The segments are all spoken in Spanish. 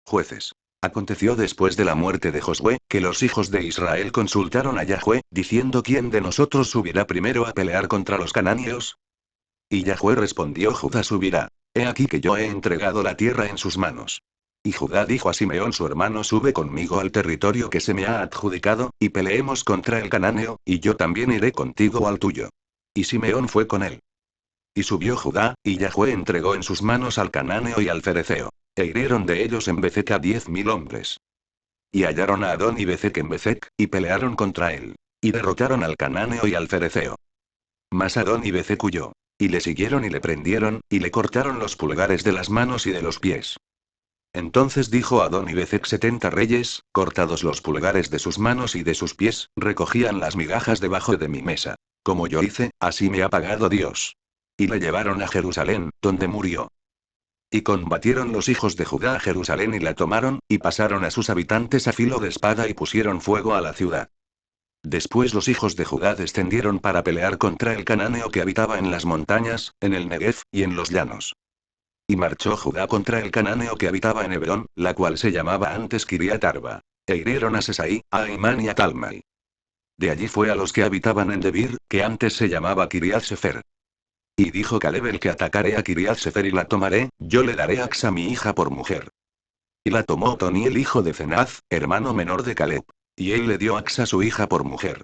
Jueces. Aconteció después de la muerte de Josué, que los hijos de Israel consultaron a Yahvé, diciendo: ¿Quién de nosotros subirá primero a pelear contra los cananeos? Y Yahvé respondió: Judá subirá. He aquí que yo he entregado la tierra en sus manos. Y Judá dijo a Simeón su hermano: Sube conmigo al territorio que se me ha adjudicado, y peleemos contra el cananeo, y yo también iré contigo al tuyo. Y Simeón fue con él. Y subió Judá, y Yahvé entregó en sus manos al cananeo y al fereceo. E hirieron de ellos en Bezec a 10.000 hombres. Y hallaron a Adón y Bezec en Bezec, y pelearon contra él. Y derrotaron al cananeo y al fereceo. Mas Adón y Bezec huyó. Y le siguieron y le prendieron, y le cortaron los pulgares de las manos y de los pies. Entonces dijo Adón y Bezec: 70 reyes, cortados los pulgares de sus manos y de sus pies, recogían las migajas debajo de mi mesa. Como yo hice, así me ha pagado Dios. Y le llevaron a Jerusalén, donde murió. Y combatieron los hijos de Judá a Jerusalén y la tomaron, y pasaron a sus habitantes a filo de espada y pusieron fuego a la ciudad. Después los hijos de Judá descendieron para pelear contra el cananeo que habitaba en las montañas, en el Negev, y en los llanos. Y marchó Judá contra el cananeo que habitaba en Hebrón, la cual se llamaba antes Kiriat Arba. E hirieron a Sesai, a Aimán y a Talmai. De allí fue a los que habitaban en Debir, que antes se llamaba Kiriat Sefer. Y dijo Caleb: el que atacaré a Kiriat Sefer y la tomaré, yo le daré a Axa mi hija por mujer. Y la tomó Otoniel hijo de Cenaz, hermano menor de Caleb. Y él le dio a Axa su hija por mujer.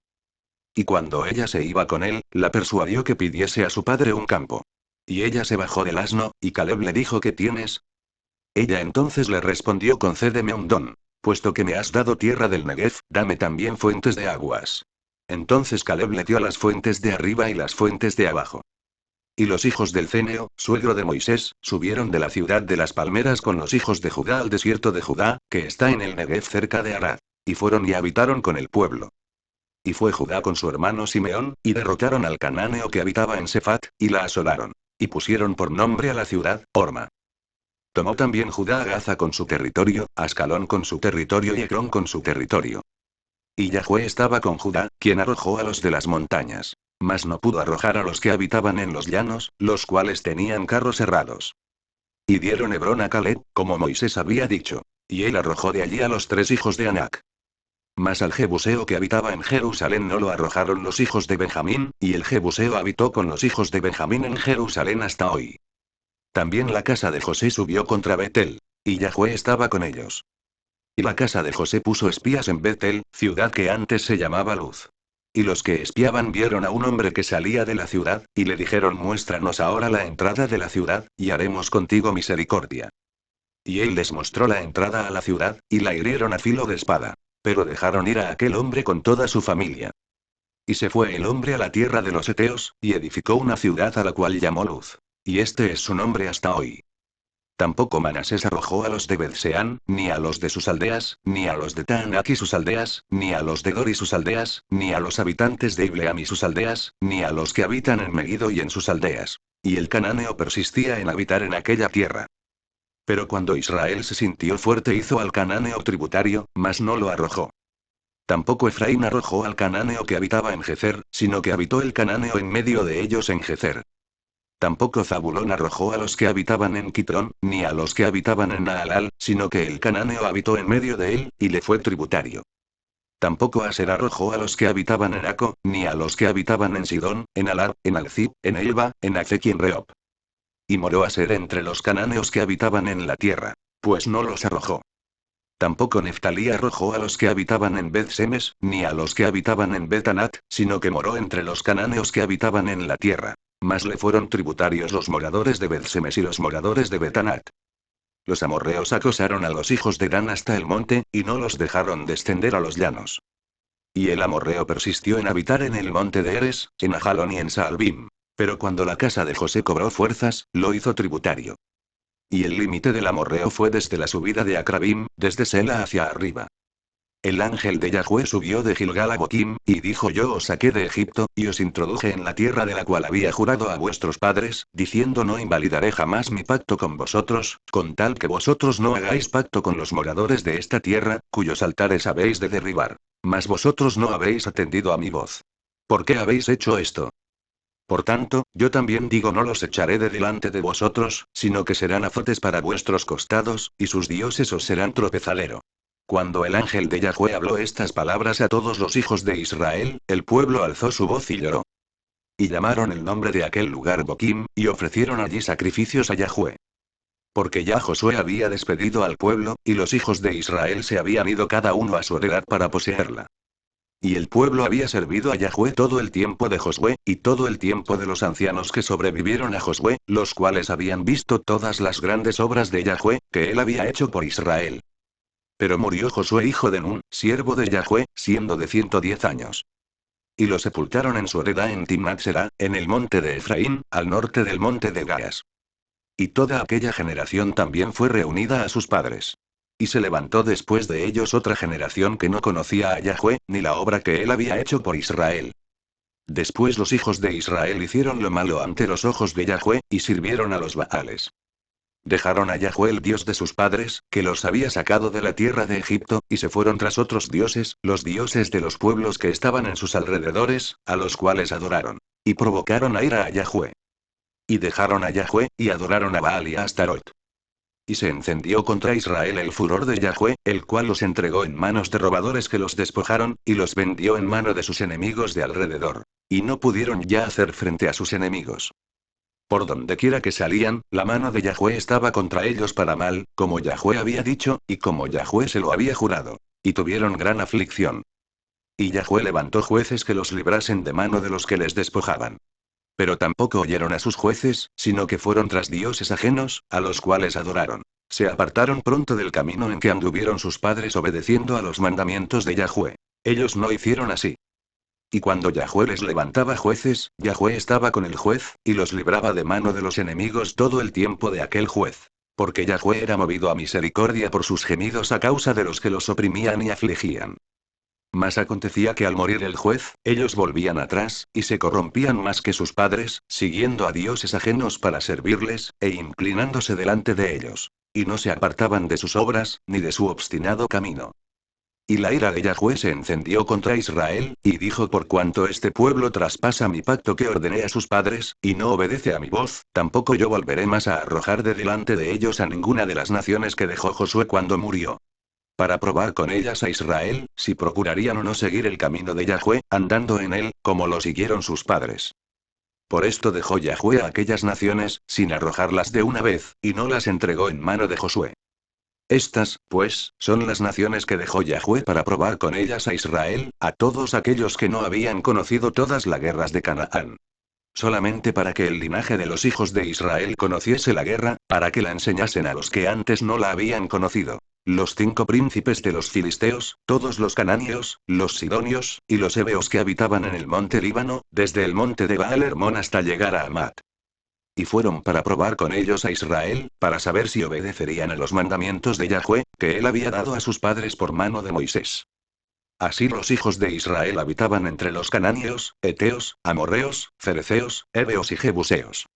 Y cuando ella se iba con él, la persuadió que pidiese a su padre un campo. Y ella se bajó del asno, y Caleb le dijo: ¿Qué tienes? Ella entonces le respondió: concédeme un don. Puesto que me has dado tierra del Negev, dame también fuentes de aguas. Entonces Caleb le dio las fuentes de arriba y las fuentes de abajo. Y los hijos del Ceneo, suegro de Moisés, subieron de la ciudad de las palmeras con los hijos de Judá al desierto de Judá, que está en el Negev cerca de Arad. Y fueron y habitaron con el pueblo. Y fue Judá con su hermano Simeón, y derrotaron al cananeo que habitaba en Sefat, y la asolaron. Y pusieron por nombre a la ciudad, Orma. Tomó también Judá a Gaza con su territorio, Ascalón con su territorio y Ecrón con su territorio. Y Yahvé estaba con Judá, quien arrojó a los de las montañas. Mas no pudo arrojar a los que habitaban en los llanos, los cuales tenían carros herrados. Y dieron Hebrón a Caleb, como Moisés había dicho. Y él arrojó de allí a los 3 hijos de Anac. Mas al Jebuseo que habitaba en Jerusalén no lo arrojaron los hijos de Benjamín, y el Jebuseo habitó con los hijos de Benjamín en Jerusalén hasta hoy. También la casa de José subió contra Betel. Y Yahvé estaba con ellos. Y la casa de José puso espías en Betel, ciudad que antes se llamaba Luz. Y los que espiaban vieron a un hombre que salía de la ciudad, y le dijeron: muéstranos ahora la entrada de la ciudad, y haremos contigo misericordia. Y él les mostró la entrada a la ciudad, y la hirieron a filo de espada. Pero dejaron ir a aquel hombre con toda su familia. Y se fue el hombre a la tierra de los Eteos, y edificó una ciudad a la cual llamó Luz. Y este es su nombre hasta hoy. Tampoco Manasés arrojó a los de Bethseán, ni a los de sus aldeas, ni a los de Taanac y sus aldeas, ni a los de Dor y sus aldeas, ni a los habitantes de Ibleam y sus aldeas, ni a los que habitan en Megiddo y en sus aldeas. Y el cananeo persistía en habitar en aquella tierra. Pero cuando Israel se sintió fuerte hizo al cananeo tributario, mas no lo arrojó. Tampoco Efraín arrojó al cananeo que habitaba en Gezer, sino que habitó el cananeo en medio de ellos en Gezer. Tampoco Zabulón arrojó a los que habitaban en Quitrón, ni a los que habitaban en Naalal, sino que el cananeo habitó en medio de él, y le fue tributario. Tampoco Aser arrojó a los que habitaban en Aco, ni a los que habitaban en Sidón, en Alar, en Alcib, en Elba, en Afec y en Rehob. Y moró Aser entre los cananeos que habitaban en la tierra, pues no los arrojó. Tampoco Neftalí arrojó a los que habitaban en Bet-Semes, ni a los que habitaban en Bet-Anat, sino que moró entre los cananeos que habitaban en la tierra. Mas le fueron tributarios los moradores de Bet-Semes y los moradores de Bet-Anat. Los amorreos acosaron a los hijos de Dan hasta el monte, y no los dejaron descender a los llanos. Y el amorreo persistió en habitar en el monte de Eres, en Ajalón y en Saalbim. Pero cuando la casa de José cobró fuerzas, lo hizo tributario. Y el límite del amorreo fue desde la subida de Acrabim, desde Sela hacia arriba. El ángel de Yahvé subió de Gilgal a Boquim, y dijo: yo os saqué de Egipto, y os introduje en la tierra de la cual había jurado a vuestros padres, diciendo: no invalidaré jamás mi pacto con vosotros, con tal que vosotros no hagáis pacto con los moradores de esta tierra, cuyos altares habéis de derribar. Mas vosotros no habéis atendido a mi voz. ¿Por qué habéis hecho esto? Por tanto, yo también digo no los echaré de delante de vosotros, sino que serán azotes para vuestros costados, y sus dioses os serán tropezadero. Cuando el ángel de Yahweh habló estas palabras a todos los hijos de Israel, el pueblo alzó su voz y lloró. Y llamaron el nombre de aquel lugar Boquim, y ofrecieron allí sacrificios a Yahweh. Porque ya Josué había despedido al pueblo, y los hijos de Israel se habían ido cada uno a su heredad para poseerla. Y el pueblo había servido a Yahweh todo el tiempo de Josué, y todo el tiempo de los ancianos que sobrevivieron a Josué, los cuales habían visto todas las grandes obras de Yahweh, que él había hecho por Israel. Pero murió Josué hijo de Nun, siervo de Yahweh, siendo de 110 años. Y lo sepultaron en su heredad en Timnat-Será, en el monte de Efraín, al norte del monte de Gaas. Y toda aquella generación también fue reunida a sus padres. Y se levantó después de ellos otra generación que no conocía a Yahweh, ni la obra que él había hecho por Israel. Después los hijos de Israel hicieron lo malo ante los ojos de Yahweh, y sirvieron a los Baales. Dejaron a Yahweh el Dios de sus padres, que los había sacado de la tierra de Egipto, y se fueron tras otros dioses, los dioses de los pueblos que estaban en sus alrededores, a los cuales adoraron. Y provocaron a ira a Yahweh. Y dejaron a Yahweh, y adoraron a Baal y a Astarot. Y se encendió contra Israel el furor de Yahweh, el cual los entregó en manos de robadores que los despojaron, y los vendió en mano de sus enemigos de alrededor. Y no pudieron ya hacer frente a sus enemigos. Por donde quiera que salían, la mano de Yahweh estaba contra ellos para mal, como Yahweh había dicho, y como Yahweh se lo había jurado. Y tuvieron gran aflicción. Y Yahweh levantó jueces que los librasen de mano de los que les despojaban. Pero tampoco oyeron a sus jueces, sino que fueron tras dioses ajenos, a los cuales adoraron. Se apartaron pronto del camino en que anduvieron sus padres obedeciendo a los mandamientos de Yahweh. Ellos no hicieron así. Y cuando Yahweh les levantaba jueces, Yahweh estaba con el juez, y los libraba de mano de los enemigos todo el tiempo de aquel juez. Porque Yahweh era movido a misericordia por sus gemidos a causa de los que los oprimían y afligían. Mas acontecía que al morir el juez, ellos volvían atrás, y se corrompían más que sus padres, siguiendo a dioses ajenos para servirles, e inclinándose delante de ellos. Y no se apartaban de sus obras, ni de su obstinado camino. Y la ira de Yahweh se encendió contra Israel, y dijo: por cuanto este pueblo traspasa mi pacto que ordené a sus padres, y no obedece a mi voz, tampoco yo volveré más a arrojar de delante de ellos a ninguna de las naciones que dejó Josué cuando murió. Para probar con ellas a Israel, si procurarían o no seguir el camino de Yahweh, andando en él, como lo siguieron sus padres. Por esto dejó Yahweh a aquellas naciones, sin arrojarlas de una vez, y no las entregó en mano de Josué. Estas, pues, son las naciones que dejó Yahweh para probar con ellas a Israel, a todos aquellos que no habían conocido todas las guerras de Canaán. Solamente para que el linaje de los hijos de Israel conociese la guerra, para que la enseñasen a los que antes no la habían conocido. Los 5 príncipes de los filisteos, todos los cananeos, los sidonios, y los heveos que habitaban en el monte Líbano, desde el monte de Baal Hermón hasta llegar a Amat. Y fueron para probar con ellos a Israel, para saber si obedecerían a los mandamientos de Yahweh, que él había dado a sus padres por mano de Moisés. Así los hijos de Israel habitaban entre los cananeos, heteos, amorreos, fereceos, heveos y jebuseos.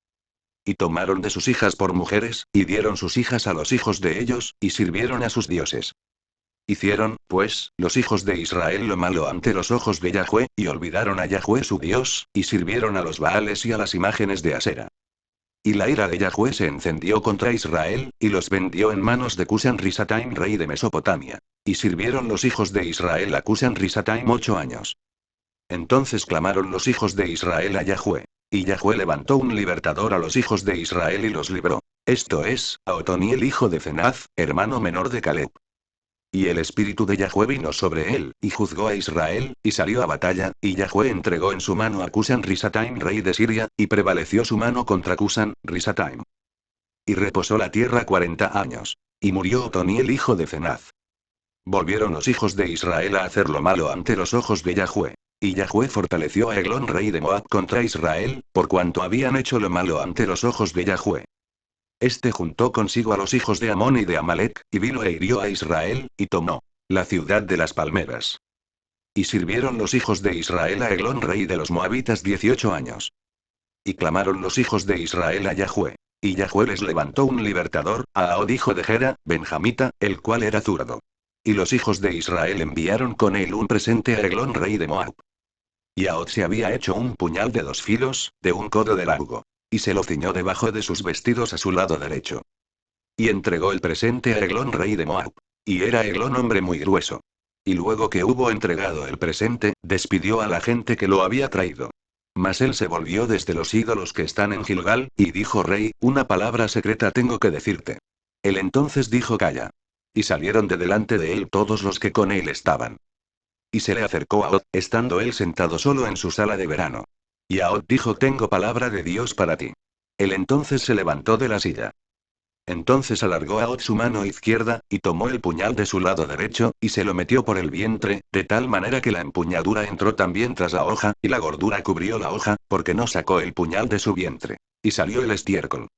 Y tomaron de sus hijas por mujeres, y dieron sus hijas a los hijos de ellos, y sirvieron a sus dioses. Hicieron, pues, los hijos de Israel lo malo ante los ojos de Yahweh, y olvidaron a Yahweh su Dios, y sirvieron a los Baales y a las imágenes de Asera. Y la ira de Yahweh se encendió contra Israel, y los vendió en manos de Cusan-Risataim rey de Mesopotamia. Y sirvieron los hijos de Israel a Cusan-Risataim 8 años. Entonces clamaron los hijos de Israel a Yahweh. Y Yahweh levantó un libertador a los hijos de Israel y los libró. Esto es, a Otoniel hijo de Cenaz, hermano menor de Caleb. Y el espíritu de Yahweh vino sobre él, y juzgó a Israel, y salió a batalla, y Yahweh entregó en su mano a Cusan-Risataim rey de Siria, y prevaleció su mano contra Cusan-Risataim. Y reposó la tierra 40 años. Y murió Otoniel hijo de Cenaz. Volvieron los hijos de Israel a hacer lo malo ante los ojos de Yahweh. Y Yahweh fortaleció a Eglón rey de Moab contra Israel, por cuanto habían hecho lo malo ante los ojos de Yahweh. Este juntó consigo a los hijos de Amón y de Amalek, y vino e hirió a Israel, y tomó la ciudad de las palmeras. Y sirvieron los hijos de Israel a Eglón rey de los moabitas 18 años. Y clamaron los hijos de Israel a Yahweh. Y Yahweh les levantó un libertador, a Ahod hijo de Gera, benjamita, el cual era zurdo. Y los hijos de Israel enviaron con él un presente a Eglón rey de Moab. Y Aod se había hecho un puñal de 2 filos, de 1 codo de largo. Y se lo ciñó debajo de sus vestidos a su lado derecho. Y entregó el presente a Eglón rey de Moab. Y era Eglón hombre muy grueso. Y luego que hubo entregado el presente, despidió a la gente que lo había traído. Mas él se volvió desde los ídolos que están en Gilgal, y dijo: Rey, una palabra secreta tengo que decirte. Él entonces dijo: Calla. Y salieron de delante de él todos los que con él estaban. Y se le acercó a Od, estando él sentado solo en su sala de verano. Y a Od dijo: Tengo palabra de Dios para ti. Él entonces se levantó de la silla. Entonces alargó a Od su mano izquierda, y tomó el puñal de su lado derecho, y se lo metió por el vientre, de tal manera que la empuñadura entró también tras la hoja, y la gordura cubrió la hoja, porque no sacó el puñal de su vientre. Y salió el estiércol.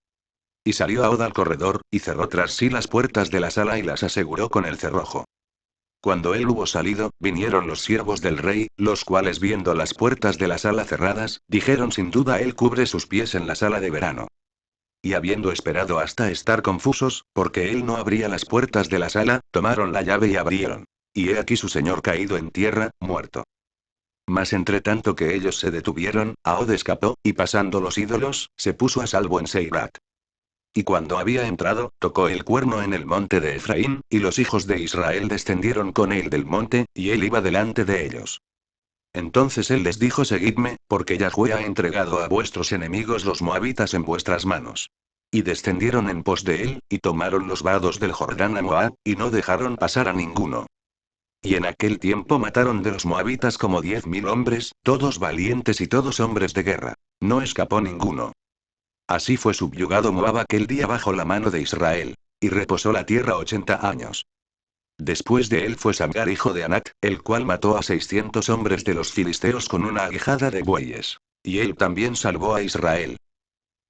Y salió a Od al corredor, y cerró tras sí las puertas de la sala y las aseguró con el cerrojo. Cuando él hubo salido, vinieron los siervos del rey, los cuales viendo las puertas de la sala cerradas, dijeron: Sin duda él cubre sus pies en la sala de verano. Y habiendo esperado hasta estar confusos, porque él no abría las puertas de la sala, tomaron la llave y abrieron. Y he aquí su señor caído en tierra, muerto. Mas entre tanto que ellos se detuvieron, Ahod escapó, y pasando los ídolos, se puso a salvo en Seirat. Y cuando había entrado, tocó el cuerno en el monte de Efraín, y los hijos de Israel descendieron con él del monte, y él iba delante de ellos. Entonces él les dijo: Seguidme, porque Yahweh ha entregado a vuestros enemigos los moabitas en vuestras manos. Y descendieron en pos de él, y tomaron los vados del Jordán a Moab, y no dejaron pasar a ninguno. Y en aquel tiempo mataron de los moabitas como 10.000 hombres, todos valientes y todos hombres de guerra. No escapó ninguno. Así fue subyugado Moab aquel día bajo la mano de Israel. Y reposó la tierra 80 años. Después de él fue Samgar hijo de Anat, el cual mató a 600 hombres de los filisteos con una aguijada de bueyes. Y él también salvó a Israel.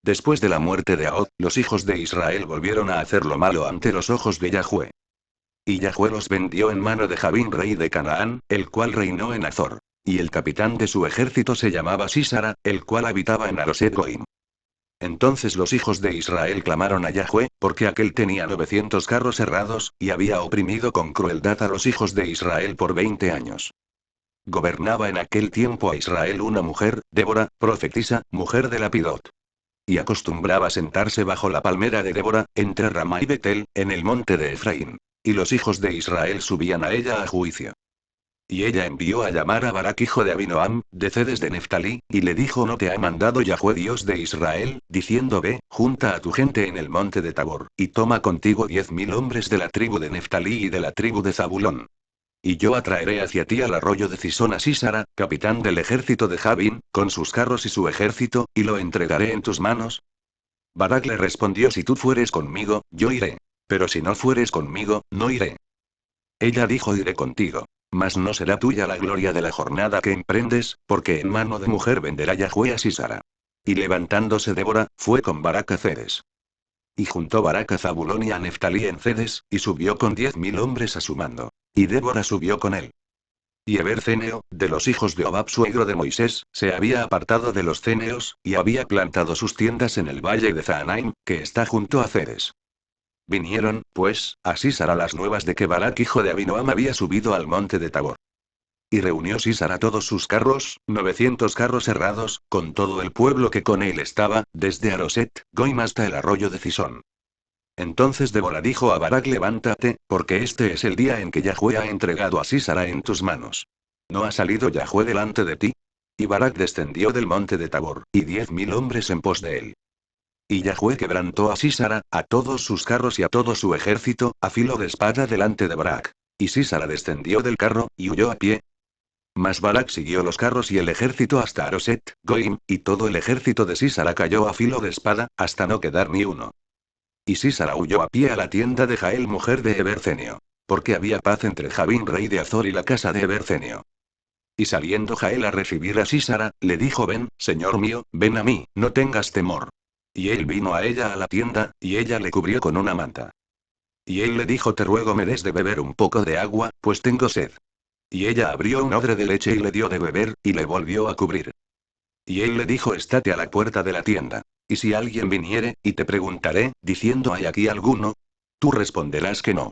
Después de la muerte de Ahod, los hijos de Israel volvieron a hacer lo malo ante los ojos de Yahweh. Y Yahweh los vendió en mano de Jabín rey de Canaán, el cual reinó en Azor. Y el capitán de su ejército se llamaba Sísara, el cual habitaba en Aroset Goim. Entonces los hijos de Israel clamaron a Yahweh, porque aquel tenía 900 carros herrados, y había oprimido con crueldad a los hijos de Israel por 20 años. Gobernaba en aquel tiempo a Israel una mujer, Débora, profetisa, mujer de Lapidot. Y acostumbraba sentarse bajo la palmera de Débora, entre Ramá y Betel, en el monte de Efraín. Y los hijos de Israel subían a ella a juicio. Y ella envió a llamar a Barak hijo de Abinoam, de Cedes de Neftalí, y le dijo: ¿No te ha mandado Yahweh Dios de Israel, diciendo: Ve, junta a tu gente en el monte de Tabor, y toma contigo 10.000 hombres de la tribu de Neftalí y de la tribu de Zabulón? Y yo atraeré hacia ti al arroyo de Cisón a Sísara, capitán del ejército de Jabín, con sus carros y su ejército, y lo entregaré en tus manos. Barak le respondió: Si tú fueres conmigo, yo iré. Pero si no fueres conmigo, no iré. Ella dijo: Iré contigo. Mas no será tuya la gloria de la jornada que emprendes, porque en mano de mujer venderá Yahweh a Sísara. Y levantándose Débora, fue con Barak a Cedes. Y juntó Barak a Zabulón y a Neftalí en Cedes, y subió con 10.000 hombres a su mando. Y Débora subió con él. Y Eber-Ceneo, de los hijos de Obab suegro de Moisés, se había apartado de los ceneos, y había plantado sus tiendas en el valle de Zaanaim, que está junto a Ceres. Vinieron, pues, a Sísara las nuevas de que Barak hijo de Abinoam había subido al monte de Tabor. Y reunió Sísara todos sus carros, 900 carros herrados, con todo el pueblo que con él estaba, desde Aroset, Goim hasta el arroyo de Cisón. Entonces Débora dijo a Barak: Levántate, porque este es el día en que Yahweh ha entregado a Sísara en tus manos. ¿No ha salido Yahweh delante de ti? Y Barak descendió del monte de Tabor, y 10.000 hombres en pos de él. Y Yahweh quebrantó a Sísara, a todos sus carros y a todo su ejército, a filo de espada delante de Barak. Y Sísara descendió del carro, y huyó a pie. Mas Barak siguió los carros y el ejército hasta Aroset, Goim, y todo el ejército de Sísara cayó a filo de espada, hasta no quedar ni uno. Y Sísara huyó a pie a la tienda de Jael mujer de Eber-Ceneo. Porque había paz entre Jabín rey de Azor y la casa de Eber-Ceneo. Y saliendo Jael a recibir a Sísara, le dijo: Ven, señor mío, ven a mí, no tengas temor. Y él vino a ella a la tienda, y ella le cubrió con una manta. Y él le dijo: Te ruego me des de beber un poco de agua, pues tengo sed. Y ella abrió un odre de leche y le dio de beber, y le volvió a cubrir. Y él le dijo: Estate a la puerta de la tienda. Y si alguien viniere, y te preguntaré, diciendo: ¿Hay aquí alguno? Tú responderás que no.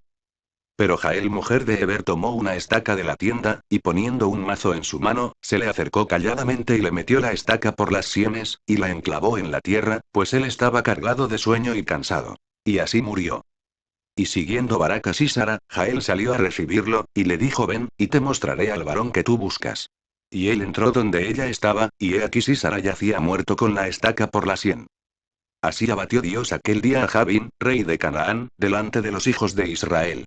Pero Jael, mujer de Heber, tomó una estaca de la tienda, y poniendo un mazo en su mano, se le acercó calladamente y le metió la estaca por las sienes, y la enclavó en la tierra, pues él estaba cargado de sueño y cansado. Y así murió. Y siguiendo Barak a Sísara, Jael salió a recibirlo, y le dijo: ven, y te mostraré al varón que tú buscas. Y él entró donde ella estaba, y he aquí Sísara yacía muerto con la estaca por la sien. Así abatió Dios aquel día a Jabín, rey de Canaán, delante de los hijos de Israel.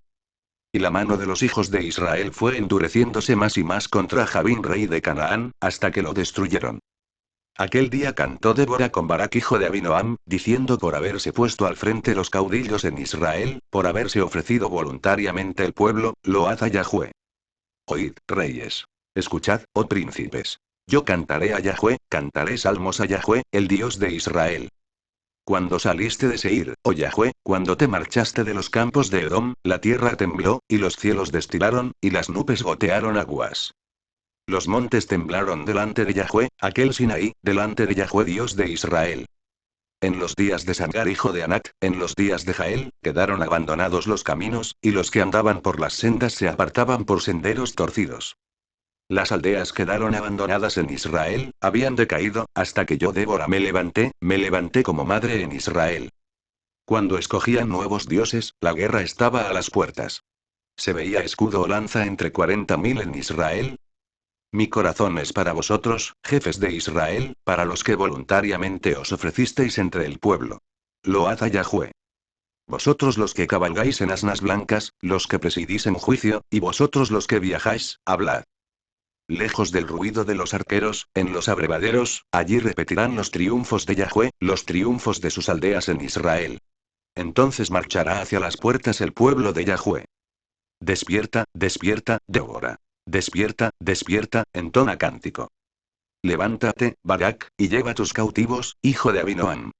Y la mano de los hijos de Israel fue endureciéndose más y más contra Jabín, rey de Canaán, hasta que lo destruyeron. Aquel día cantó Débora con Barak, hijo de Abinoam, diciendo: por haberse puesto al frente los caudillos en Israel, por haberse ofrecido voluntariamente el pueblo, load a Yahweh. Oíd, reyes. Escuchad, oh príncipes. Yo cantaré a Yahweh, cantaré salmos a Yahweh, el Dios de Israel. Cuando saliste de Seir, oh Yahweh, cuando te marchaste de los campos de Edom, la tierra tembló, y los cielos destilaron, y las nubes gotearon aguas. Los montes temblaron delante de Yahweh, aquel Sinaí, delante de Yahweh, Dios de Israel. En los días de Sangar, hijo de Anac, en los días de Jael, quedaron abandonados los caminos, y los que andaban por las sendas se apartaban por senderos torcidos. Las aldeas quedaron abandonadas en Israel, habían decaído, hasta que yo, Débora, me levanté como madre en Israel. Cuando escogían nuevos dioses, la guerra estaba a las puertas. ¿Se veía escudo o lanza entre 40.000 en Israel? Mi corazón es para vosotros, jefes de Israel, para los que voluntariamente os ofrecisteis entre el pueblo. Load a Yahweh. Vosotros los que cabalgáis en asnas blancas, los que presidís en juicio, y vosotros los que viajáis, hablad. Lejos del ruido de los arqueros, en los abrevaderos, allí repetirán los triunfos de Yahweh, los triunfos de sus aldeas en Israel. Entonces marchará hacia las puertas el pueblo de Yahweh. Despierta, despierta, Débora. Despierta, despierta, entona cántico. Levántate, Barak, y lleva tus cautivos, hijo de Abinoam.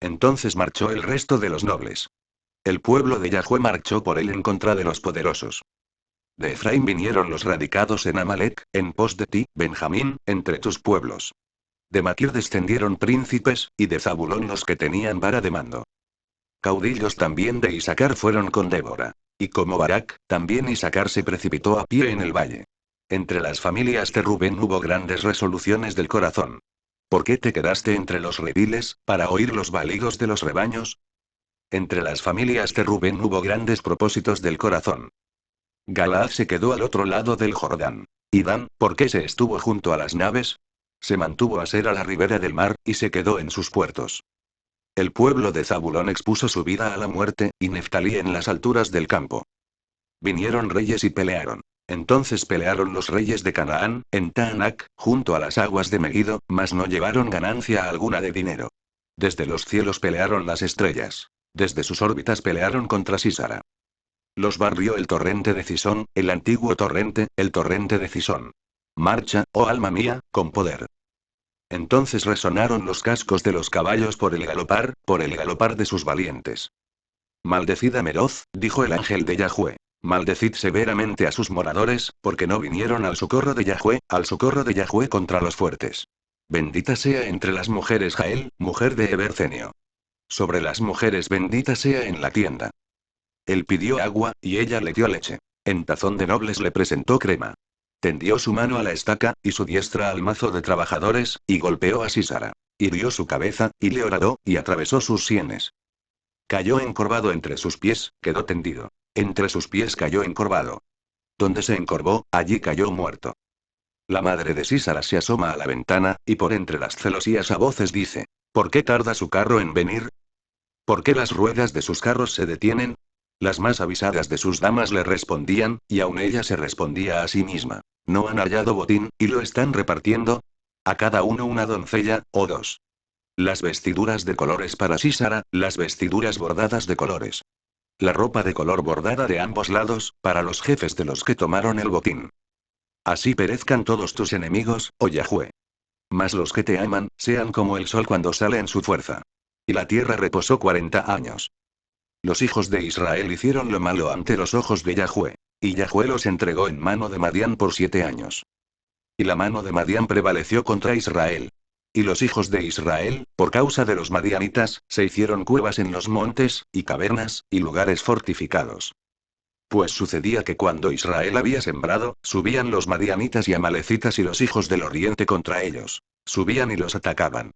Entonces marchó el resto de los nobles. El pueblo de Yahweh marchó por él en contra de los poderosos. De Efraín vinieron los radicados en Amalek, en pos de ti, Benjamín, entre tus pueblos. De Maquir descendieron príncipes, y de Zabulón los que tenían vara de mando. Caudillos también de Isaacar fueron con Débora. Y como Barak, también Isaacar se precipitó a pie en el valle. Entre las familias de Rubén hubo grandes resoluciones del corazón. ¿Por qué te quedaste entre los rediles, para oír los balidos de los rebaños? Entre las familias de Rubén hubo grandes propósitos del corazón. Galaad se quedó al otro lado del Jordán. ¿Y Dan, por qué se estuvo junto a las naves? Se mantuvo a ser a la ribera del mar, y se quedó en sus puertos. El pueblo de Zabulón expuso su vida a la muerte, y Neftalí en las alturas del campo. Vinieron reyes y pelearon. Entonces pelearon los reyes de Canaán, en Taanac, junto a las aguas de Megido, mas no llevaron ganancia alguna de dinero. Desde los cielos pelearon las estrellas. Desde sus órbitas pelearon contra Sísara. Los barrió el torrente de Cisón, el antiguo torrente, el torrente de Cisón. Marcha, oh alma mía, con poder. Entonces resonaron los cascos de los caballos por el galopar de sus valientes. Maldecid a Meroz, dijo el ángel de Yahweh. Maldecid severamente a sus moradores, porque no vinieron al socorro de Yahweh contra los fuertes. Bendita sea entre las mujeres Jael, mujer de Ebercenio. Sobre las mujeres bendita sea en la tienda. Él pidió agua, y ella le dio leche. En tazón de nobles le presentó crema. Tendió su mano a la estaca, y su diestra al mazo de trabajadores, y golpeó a Sísara. Hirió su cabeza, y le horadó, y atravesó sus sienes. Cayó encorvado entre sus pies, quedó tendido. Entre sus pies cayó encorvado. Donde se encorvó, allí cayó muerto. La madre de Sísara se asoma a la ventana, y por entre las celosías a voces dice: ¿por qué tarda su carro en venir? ¿Por qué las ruedas de sus carros se detienen? Las más avisadas de sus damas le respondían, y aun ella se respondía a sí misma: ¿no han hallado botín, y lo están repartiendo? A cada uno una doncella, o dos. Las vestiduras de colores para Sísara, las vestiduras bordadas de colores. La ropa de color bordada de ambos lados, para los jefes de los que tomaron el botín. Así perezcan todos tus enemigos, oh Yahweh. Mas los que te aman, sean como el sol cuando sale en su fuerza. Y la tierra reposó 40 años. Los hijos de Israel hicieron lo malo ante los ojos de Yahweh. Y Yahweh los entregó en mano de Madián por 7 años. Y la mano de Madián prevaleció contra Israel. Y los hijos de Israel, por causa de los madianitas, se hicieron cuevas en los montes, y cavernas, y lugares fortificados. Pues sucedía que cuando Israel había sembrado, subían los madianitas y amalecitas y los hijos del oriente contra ellos. Subían y los atacaban.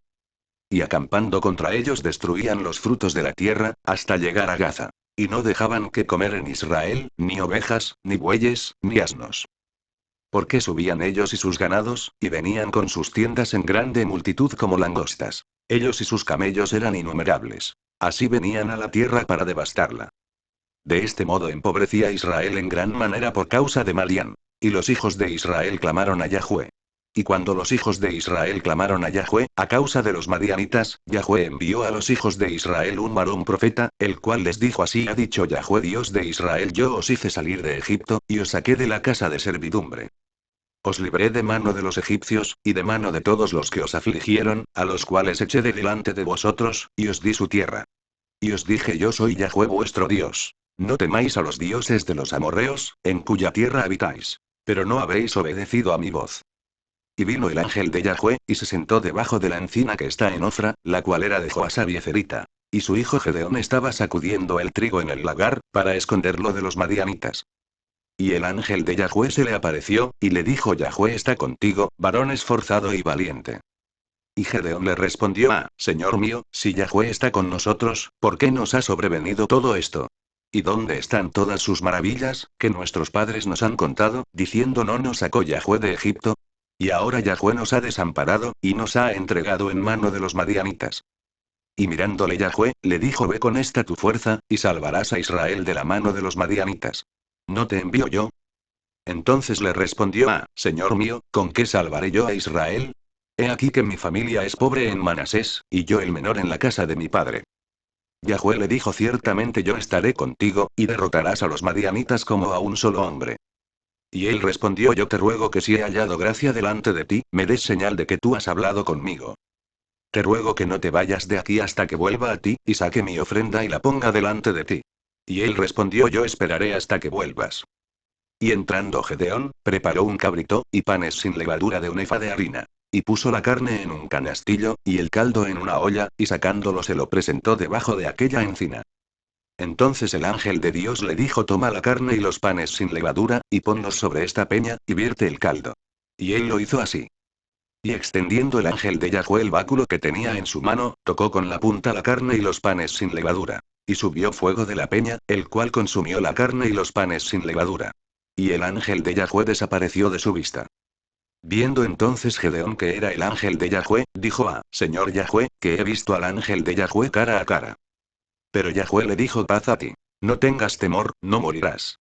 Y acampando contra ellos destruían los frutos de la tierra, hasta llegar a Gaza. Y no dejaban que comer en Israel, ni ovejas, ni bueyes, ni asnos. Porque subían ellos y sus ganados, y venían con sus tiendas en grande multitud como langostas. Ellos y sus camellos eran innumerables. Así venían a la tierra para devastarla. De este modo empobrecía Israel en gran manera por causa de Madián. Y los hijos de Israel clamaron a Yahvé. Y cuando los hijos de Israel clamaron a Yahvé, a causa de los madianitas, Yahvé envió a los hijos de Israel un varón profeta, el cual les dijo: así ha dicho Yahvé Dios de Israel: yo os hice salir de Egipto, y os saqué de la casa de servidumbre. Os libré de mano de los egipcios, y de mano de todos los que os afligieron, a los cuales eché de delante de vosotros, y os di su tierra. Y os dije: yo soy Yahvé vuestro Dios. No temáis a los dioses de los amorreos, en cuya tierra habitáis. Pero no habéis obedecido a mi voz. Y vino el ángel de Yahvé, y se sentó debajo de la encina que está en Ofra, la cual era de Joas Abiecerita. Y su hijo Gedeón estaba sacudiendo el trigo en el lagar, para esconderlo de los madianitas. Y el ángel de Yahvé se le apareció, y le dijo: Yahvé está contigo, varón esforzado y valiente. Y Gedeón le respondió: Señor mío, si Yahvé está con nosotros, ¿por qué nos ha sobrevenido todo esto? ¿Y dónde están todas sus maravillas, que nuestros padres nos han contado, diciendo: no nos sacó Yahvé de Egipto? Y ahora Yahvé nos ha desamparado, y nos ha entregado en mano de los madianitas. Y mirándole Yahvé, le dijo: ve con esta tu fuerza, y salvarás a Israel de la mano de los madianitas. ¿No te envío yo? Entonces le respondió: Señor mío, ¿con qué salvaré yo a Israel? He aquí que mi familia es pobre en Manasés, y yo el menor en la casa de mi padre. Yahvé le dijo: ciertamente yo estaré contigo, y derrotarás a los madianitas como a un solo hombre. Y él respondió: yo te ruego que si he hallado gracia delante de ti, me des señal de que tú has hablado conmigo. Te ruego que no te vayas de aquí hasta que vuelva a ti, y saque mi ofrenda y la ponga delante de ti. Y él respondió: yo esperaré hasta que vuelvas. Y entrando Gedeón, preparó un cabrito, y panes sin levadura de un efa de harina. Y puso la carne en un canastillo, y el caldo en una olla, y sacándolo se lo presentó debajo de aquella encina. Entonces el ángel de Dios le dijo: toma la carne y los panes sin levadura, y ponlos sobre esta peña, y vierte el caldo. Y él lo hizo así. Y extendiendo el ángel de Yahvé el báculo que tenía en su mano, tocó con la punta la carne y los panes sin levadura. Y subió fuego de la peña, el cual consumió la carne y los panes sin levadura. Y el ángel de Yahvé desapareció de su vista. Viendo entonces Gedeón que era el ángel de Yahvé, dijo: Señor Yahvé, que he visto al ángel de Yahvé cara a cara. Pero Yahvé le dijo: paz a ti. No tengas temor, no morirás.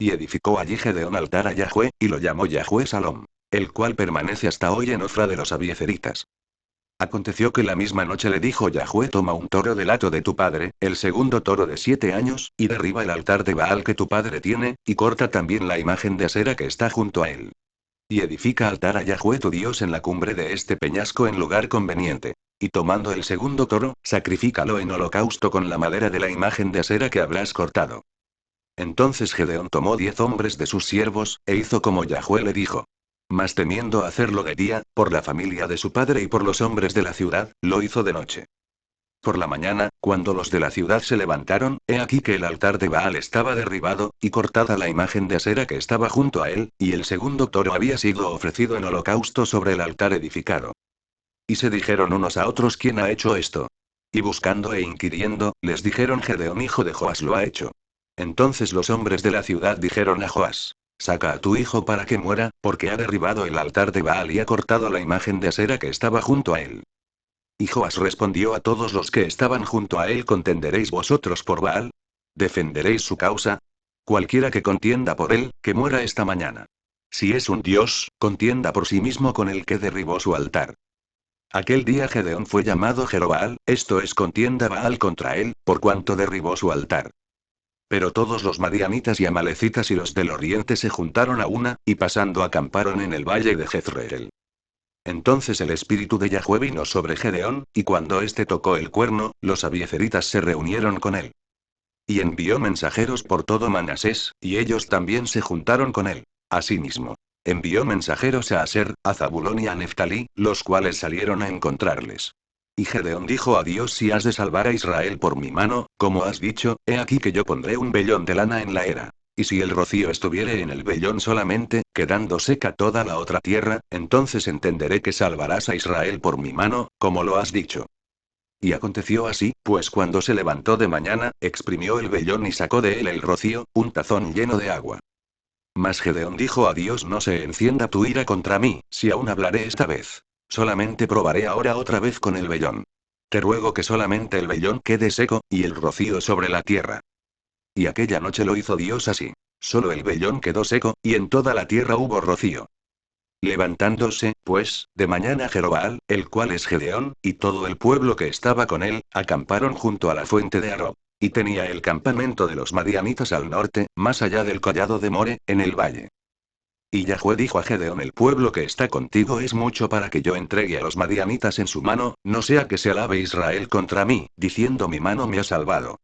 Y edificó allí Gedeón altar a Yahvé, y lo llamó Yahvé Salom, el cual permanece hasta hoy en Ofra de los Abiezeritas. Aconteció que la misma noche le dijo Yahvé: toma un toro del hato de tu padre, el segundo toro de 7 años, y derriba el altar de Baal que tu padre tiene, y corta también la imagen de Asera que está junto a él. Y edifica altar a Yahvé tu Dios en la cumbre de este peñasco en lugar conveniente. Y tomando el segundo toro, sacrifícalo en holocausto con la madera de la imagen de Asera que habrás cortado. Entonces Gedeón tomó 10 hombres de sus siervos, e hizo como Yahvé le dijo. Mas temiendo hacerlo de día, por la familia de su padre y por los hombres de la ciudad, lo hizo de noche. Por la mañana, cuando los de la ciudad se levantaron, he aquí que el altar de Baal estaba derribado, y cortada la imagen de Asera que estaba junto a él, y el segundo toro había sido ofrecido en holocausto sobre el altar edificado. Y se dijeron unos a otros: ¿quién ha hecho esto? Y buscando e inquiriendo, les dijeron: Gedeón hijo de Joas lo ha hecho. Entonces los hombres de la ciudad dijeron a Joas: saca a tu hijo para que muera, porque ha derribado el altar de Baal y ha cortado la imagen de Asera que estaba junto a él. Y Joas respondió a todos los que estaban junto a él: ¿contenderéis vosotros por Baal? ¿Defenderéis su causa? Cualquiera que contienda por él, que muera esta mañana. Si es un dios, contienda por sí mismo con el que derribó su altar. Aquel día Gedeón fue llamado Jerobaal, esto es contienda Baal contra él, por cuanto derribó su altar. Pero todos los madianitas y amalecitas y los del oriente se juntaron a una, y pasando acamparon en el valle de Jezreel. Entonces el espíritu de Yahvé vino sobre Gedeón, y cuando éste tocó el cuerno, los abiezeritas se reunieron con él. Y envió mensajeros por todo Manasés, y ellos también se juntaron con él. Asimismo, envió mensajeros a Aser, a Zabulón y a Neftalí, los cuales salieron a encontrarles. Y Gedeón dijo a Dios: si has de salvar a Israel por mi mano, como has dicho, he aquí que yo pondré un vellón de lana en la era. Y si el rocío estuviere en el vellón solamente, quedando seca toda la otra tierra, entonces entenderé que salvarás a Israel por mi mano, como lo has dicho. Y aconteció así, pues cuando se levantó de mañana, exprimió el vellón y sacó de él el rocío, un tazón lleno de agua. Mas Gedeón dijo a Dios: no se encienda tu ira contra mí, si aún hablaré esta vez. Solamente probaré ahora otra vez con el vellón. Te ruego que solamente el vellón quede seco, y el rocío sobre la tierra. Y aquella noche lo hizo Dios así. Solo el vellón quedó seco, y en toda la tierra hubo rocío. Levantándose, pues, de mañana Jerobal, el cual es Gedeón, y todo el pueblo que estaba con él, acamparon junto a la fuente de Arob. Y tenía el campamento de los madianitas al norte, más allá del collado de More, en el valle. Y Yahweh dijo a Gedeón: el pueblo que está contigo es mucho para que yo entregue a los madianitas en su mano, no sea que se alabe Israel contra mí, diciendo: mi mano me ha salvado.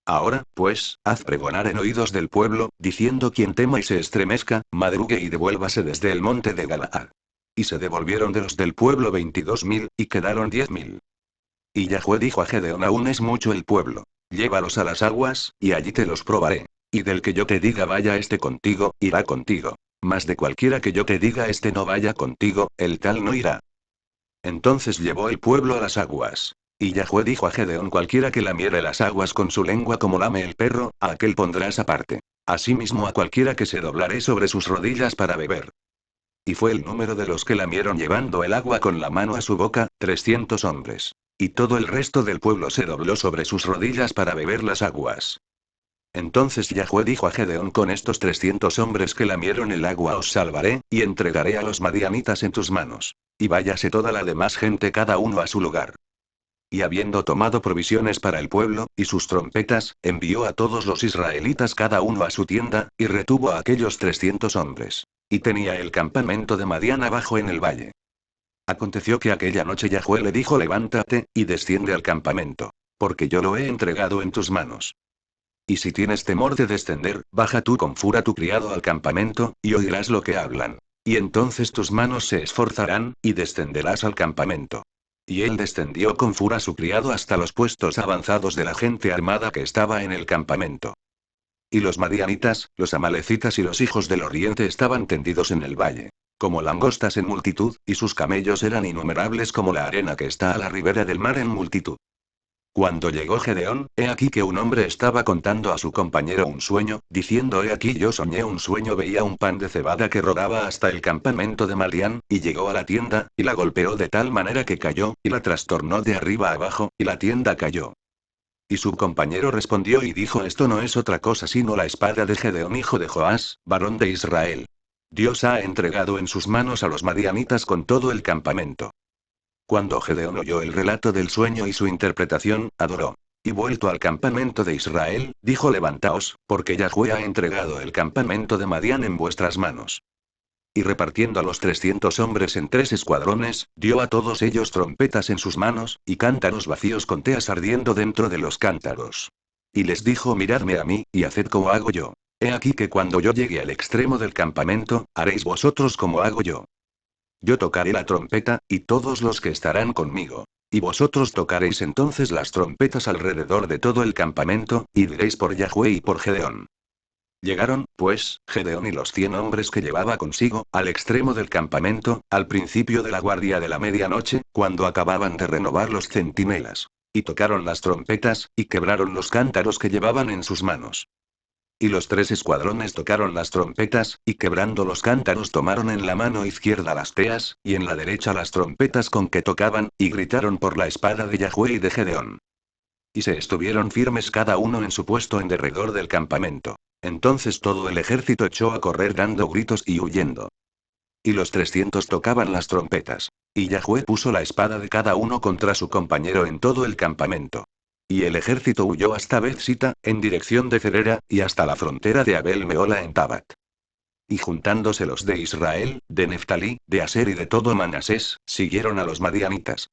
Ahora, pues, haz pregonar en oídos del pueblo, diciendo: quien tema y se estremezca, madrugue y devuélvase desde el monte de Galaad. Y se devolvieron de los del pueblo 22.000, y quedaron 10.000. Y Yahweh dijo a Gedeón: aún es mucho el pueblo. Llévalos a las aguas, y allí te los probaré. Y del que yo te diga vaya este contigo, irá contigo. Mas de cualquiera que yo te diga este no vaya contigo, el tal no irá. Entonces llevó el pueblo a las aguas. Y Yahweh dijo a Gedeón: cualquiera que lamiere las aguas con su lengua como lame el perro, a aquel pondrás aparte. Asimismo a cualquiera que se doblare sobre sus rodillas para beber. Y fue el número de los que lamieron llevando el agua con la mano a su boca, 300 hombres. Y todo el resto del pueblo se dobló sobre sus rodillas para beber las aguas. Entonces Yahweh dijo a Gedeón: con estos 300 hombres que lamieron el agua os salvaré, y entregaré a los madianitas en tus manos. Y váyase toda la demás gente cada uno a su lugar. Y habiendo tomado provisiones para el pueblo, y sus trompetas, envió a todos los israelitas cada uno a su tienda, y retuvo a aquellos 300 hombres. Y tenía el campamento de Madián abajo en el valle. Aconteció que aquella noche Yahweh le dijo: levántate, y desciende al campamento. Porque yo lo he entregado en tus manos. Y si tienes temor de descender, baja tú con fura tu criado al campamento, y oirás lo que hablan. Y entonces tus manos se esforzarán, y descenderás al campamento. Y él descendió con fura su criado hasta los puestos avanzados de la gente armada que estaba en el campamento. Y los madianitas, los amalecitas y los hijos del oriente estaban tendidos en el valle, como langostas en multitud, y sus camellos eran innumerables como la arena que está a la ribera del mar en multitud. Cuando llegó Gedeón, he aquí que un hombre estaba contando a su compañero un sueño, diciendo: he aquí yo soñé un sueño, veía un pan de cebada que rodaba hasta el campamento de Madián, y llegó a la tienda, y la golpeó de tal manera que cayó, y la trastornó de arriba abajo, y la tienda cayó. Y su compañero respondió y dijo: esto no es otra cosa sino la espada de Gedeón hijo de Joás, varón de Israel. Dios ha entregado en sus manos a los madianitas con todo el campamento. Cuando Gedeón oyó el relato del sueño y su interpretación, adoró. Y vuelto al campamento de Israel, dijo: levantaos, porque Yahweh ha entregado el campamento de Madián en vuestras manos. Y repartiendo a los 300 hombres en 3 escuadrones, dio a todos ellos trompetas en sus manos, y cántaros vacíos con teas ardiendo dentro de los cántaros. Y les dijo: miradme a mí, y haced como hago yo. He aquí que cuando yo llegue al extremo del campamento, haréis vosotros como hago yo. Yo tocaré la trompeta, y todos los que estarán conmigo. Y vosotros tocaréis entonces las trompetas alrededor de todo el campamento, y diréis: por Yahweh y por Gedeón. Llegaron, pues, Gedeón y los 100 hombres que llevaba consigo, al extremo del campamento, al principio de la guardia de la medianoche, cuando acababan de renovar los centinelas. Y tocaron las trompetas, y quebraron los cántaros que llevaban en sus manos. Y los 3 escuadrones tocaron las trompetas, y quebrando los cántaros tomaron en la mano izquierda las teas, y en la derecha las trompetas con que tocaban, y gritaron por la espada de Yahweh y de Gedeón. Y se estuvieron firmes cada uno en su puesto en derredor del campamento. Entonces todo el ejército echó a correr dando gritos y huyendo. Y los 300 tocaban las trompetas. Y Yahweh puso la espada de cada uno contra su compañero en todo el campamento. Y el ejército huyó hasta Beth-sita, en dirección de Cerera, y hasta la frontera de Abel-mehola en Tabat. Y juntándose los de Israel, de Neftalí, de Aser y de todo Manasés, siguieron a los madianitas.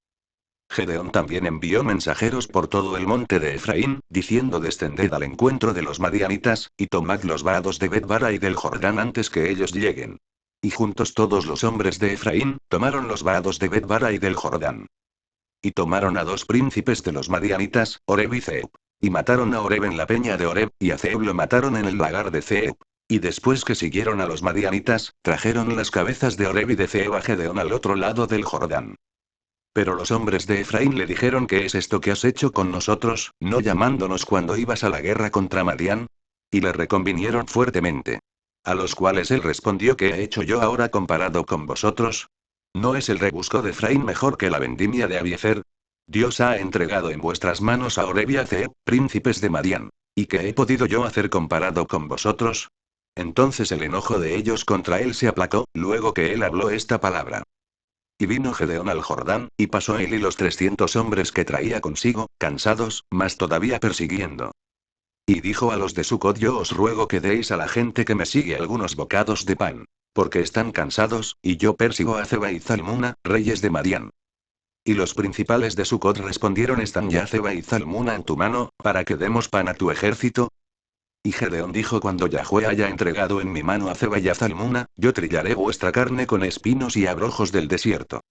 Gedeón también envió mensajeros por todo el monte de Efraín, diciendo: descended al encuentro de los madianitas, y tomad los vados de Bet-bara y del Jordán antes que ellos lleguen. Y juntos todos los hombres de Efraín, tomaron los vados de Bet-bara y del Jordán. Y tomaron a 2 príncipes de los madianitas, Oreb y Zeeb. Y mataron a Oreb en la peña de Oreb, y a Zeeb lo mataron en el lagar de Zeeb. Y después que siguieron a los madianitas, trajeron las cabezas de Oreb y de Zeeb a Gedeón al otro lado del Jordán. Pero los hombres de Efraín le dijeron: ¿Qué es esto que has hecho con nosotros, no llamándonos cuando ibas a la guerra contra Madián? Y le reconvinieron fuertemente. A los cuales él respondió: ¿Qué he hecho yo ahora comparado con vosotros? ¿No es el rebusco de Efraín mejor que la vendimia de Abiezer? Dios ha entregado en vuestras manos a Oreb y a Zeeb, príncipes de Madián. ¿Y qué he podido yo hacer comparado con vosotros? Entonces el enojo de ellos contra él se aplacó, luego que él habló esta palabra. Y vino Gedeón al Jordán, y pasó él y los 300 hombres que traía consigo, cansados, mas todavía persiguiendo. Y dijo a los de Sucot: Yo os ruego que deis a la gente que me sigue algunos bocados de pan. Porque están cansados, y yo persigo a Zeba y Zalmuna, reyes de Madián. Y los principales de Sucot respondieron: ¿Están ya Zeba y Zalmuna en tu mano, para que demos pan a tu ejército? Y Gedeón dijo: Cuando Yahweh haya entregado en mi mano a Zeba y a Zalmuna, yo trillaré vuestra carne con espinos y abrojos del desierto.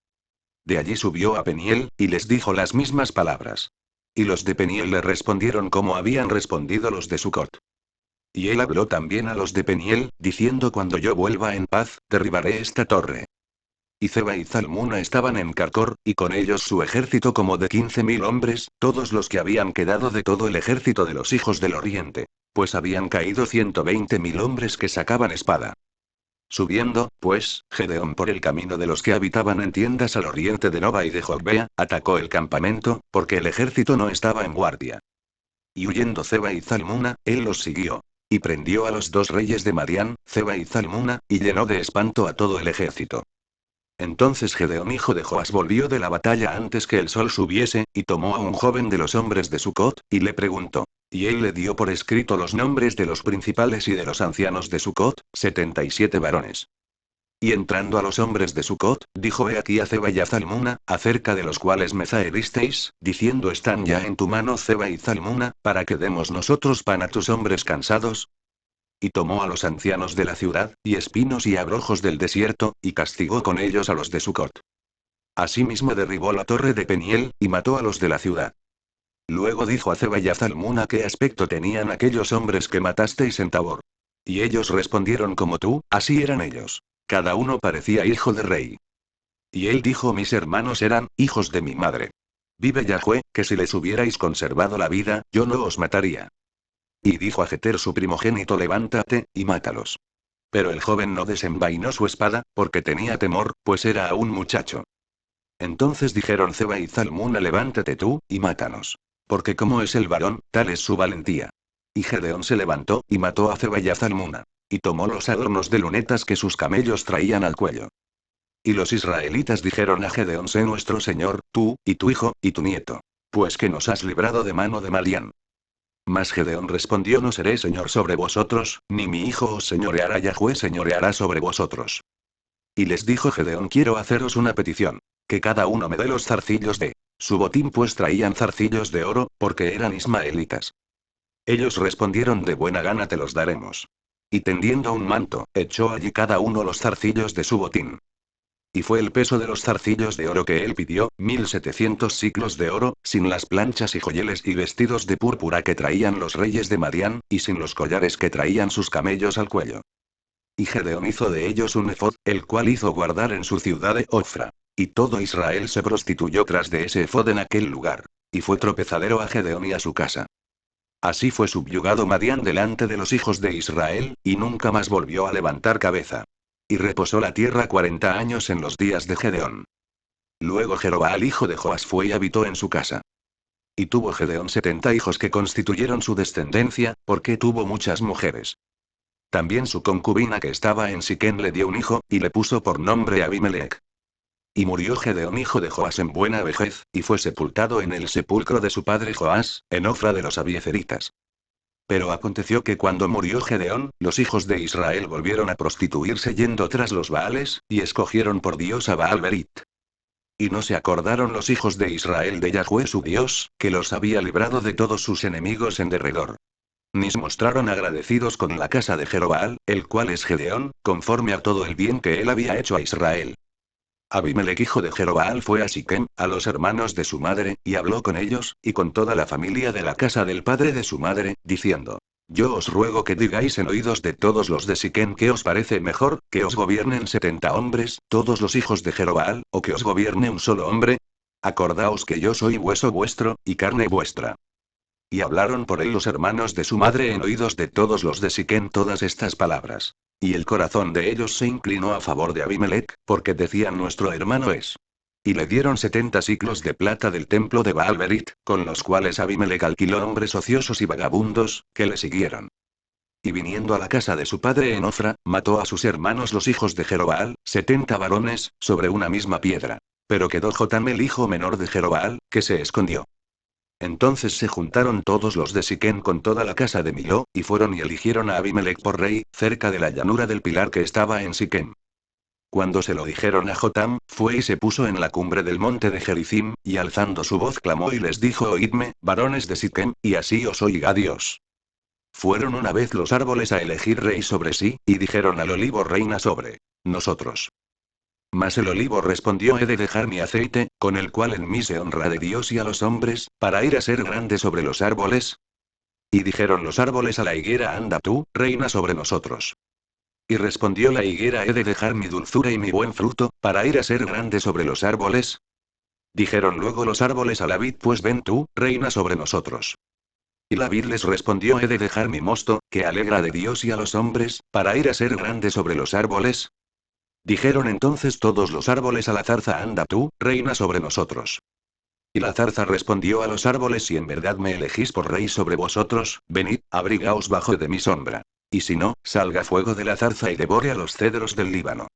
De allí subió a Peniel, y les dijo las mismas palabras. Y los de Peniel le respondieron como habían respondido los de Sucot. Y él habló también a los de Peniel, diciendo: Cuando yo vuelva en paz, derribaré esta torre. Y Zeba y Zalmuna estaban en Carcor, y con ellos su ejército como de 15.000 hombres, todos los que habían quedado de todo el ejército de los hijos del oriente. Pues habían caído 120.000 hombres que sacaban espada. Subiendo, pues, Gedeón por el camino de los que habitaban en tiendas al oriente de Noba y de Jogbea, atacó el campamento, porque el ejército no estaba en guardia. Y huyendo Zeba y Zalmuna, él los siguió. Y prendió a los dos reyes de Madián, Zeba y Zalmuna, y llenó de espanto a todo el ejército. Entonces Gedeón hijo de Joas volvió de la batalla antes que el sol subiese, y tomó a un joven de los hombres de Sucot, y le preguntó. Y él le dio por escrito los nombres de los principales y de los ancianos de Sucot, 77 varones. Y entrando a los hombres de Sucot, dijo: He aquí a Zeba y a Zalmuna, acerca de los cuales me zaheristeis, diciendo: ¿Están ya en tu mano Zeba y Zalmuna, para que demos nosotros pan a tus hombres cansados? Y tomó a los ancianos de la ciudad, y espinos y abrojos del desierto, y castigó con ellos a los de Sucot. Asimismo derribó la torre de Peniel, y mató a los de la ciudad. Luego dijo a Zeba y a Zalmuna: ¿Qué aspecto tenían aquellos hombres que matasteis en Tabor? Y ellos respondieron: Como tú, así eran ellos. Cada uno parecía hijo de rey. Y él dijo: Mis hermanos eran hijos de mi madre. Vive Yahweh, que si les hubierais conservado la vida, yo no os mataría. Y dijo a Jeter su primogénito: Levántate, y mátalos. Pero el joven no desenvainó su espada, porque tenía temor, pues era aún muchacho. Entonces dijeron Zeba y Zalmuna: Levántate tú, y mátanos. Porque como es el varón, tal es su valentía. Y Gedeón se levantó, y mató a Zeba y a Zalmuna. Y tomó los adornos de lunetas que sus camellos traían al cuello. Y los israelitas dijeron a Gedeón: Sé nuestro señor, tú, y tu hijo, y tu nieto. Pues que nos has librado de mano de Madián. Mas Gedeón respondió: No seré señor sobre vosotros, ni mi hijo os señoreará, Yahweh señoreará sobre vosotros. Y les dijo Gedeón: Quiero haceros una petición. Que cada uno me dé los zarcillos de su botín, pues traían zarcillos de oro, porque eran ismaelitas. Ellos respondieron: De buena gana te los daremos. Y tendiendo un manto, echó allí cada uno los zarcillos de su botín. Y fue el peso de los zarcillos de oro que él pidió, 1.700 siclos de oro, sin las planchas y joyeles y vestidos de púrpura que traían los reyes de Madián, y sin los collares que traían sus camellos al cuello. Y Gedeón hizo de ellos un efod, el cual hizo guardar en su ciudad de Ofra. Y todo Israel se prostituyó tras de ese efod en aquel lugar. Y fue tropezadero a Gedeón y a su casa. Así fue subyugado Madián delante de los hijos de Israel, y nunca más volvió a levantar cabeza. Y reposó la tierra 40 años en los días de Gedeón. Luego Jerobaal hijo de Joas fue y habitó en su casa. Y tuvo Gedeón 70 hijos que constituyeron su descendencia, porque tuvo muchas mujeres. También su concubina que estaba en Siquén le dio un hijo, y le puso por nombre Abimelech. Y murió Gedeón hijo de Joas en buena vejez, y fue sepultado en el sepulcro de su padre Joás, en Ofra de los Abiezeritas. Pero aconteció que cuando murió Gedeón, los hijos de Israel volvieron a prostituirse yendo tras los Baales, y escogieron por Dios a Baal Berit. Y no se acordaron los hijos de Israel de Yahweh su Dios, que los había librado de todos sus enemigos en derredor. Ni se mostraron agradecidos con la casa de Jerobaal, el cual es Gedeón, conforme a todo el bien que él había hecho a Israel. Abimelec hijo de Jerobbaal fue a Siquem, a los hermanos de su madre, y habló con ellos, y con toda la familia de la casa del padre de su madre, diciendo: Yo os ruego que digáis en oídos de todos los de Siquem que os parece mejor, que os gobiernen 70 hombres, todos los hijos de Jerobbaal, o que os gobierne un solo hombre. Acordaos que yo soy hueso vuestro, y carne vuestra. Y hablaron por él los hermanos de su madre en oídos de todos los de Siquem todas estas palabras. Y el corazón de ellos se inclinó a favor de Abimelec, porque decían: nuestro hermano es. Y le dieron 70 siclos de plata del templo de Baal-Berit, con los cuales Abimelec alquiló hombres ociosos y vagabundos, que le siguieron. Y viniendo a la casa de su padre en Ofra, mató a sus hermanos los hijos de Jerobbaal, 70 varones, sobre una misma piedra. Pero quedó Jotam el hijo menor de Jerobbaal, que se escondió. Entonces se juntaron todos los de Siquem con toda la casa de Miló, y fueron y eligieron a Abimelec por rey, cerca de la llanura del pilar que estaba en Siquem. Cuando se lo dijeron a Jotam, fue y se puso en la cumbre del monte de Gerizim, y alzando su voz clamó y les dijo: Oídme, varones de Siquem, y así os oiga Dios. Fueron una vez los árboles a elegir rey sobre sí, y dijeron al olivo: reina sobre nosotros. Mas el olivo respondió: he de dejar mi aceite, con el cual en mí se honra de Dios y a los hombres, para ir a ser grande sobre los árboles. Y dijeron los árboles a la higuera: anda tú, reina sobre nosotros. Y respondió la higuera: he de dejar mi dulzura y mi buen fruto, para ir a ser grande sobre los árboles. Dijeron luego los árboles a la vid: pues ven tú, reina sobre nosotros. Y la vid les respondió: he de dejar mi mosto, que alegra de Dios y a los hombres, para ir a ser grande sobre los árboles. Dijeron entonces todos los árboles a la zarza: anda tú, reina sobre nosotros. Y la zarza respondió a los árboles: si en verdad me elegís por rey sobre vosotros, venid, abrigaos bajo de mi sombra. Y si no, salga fuego de la zarza y devore a los cedros del Líbano.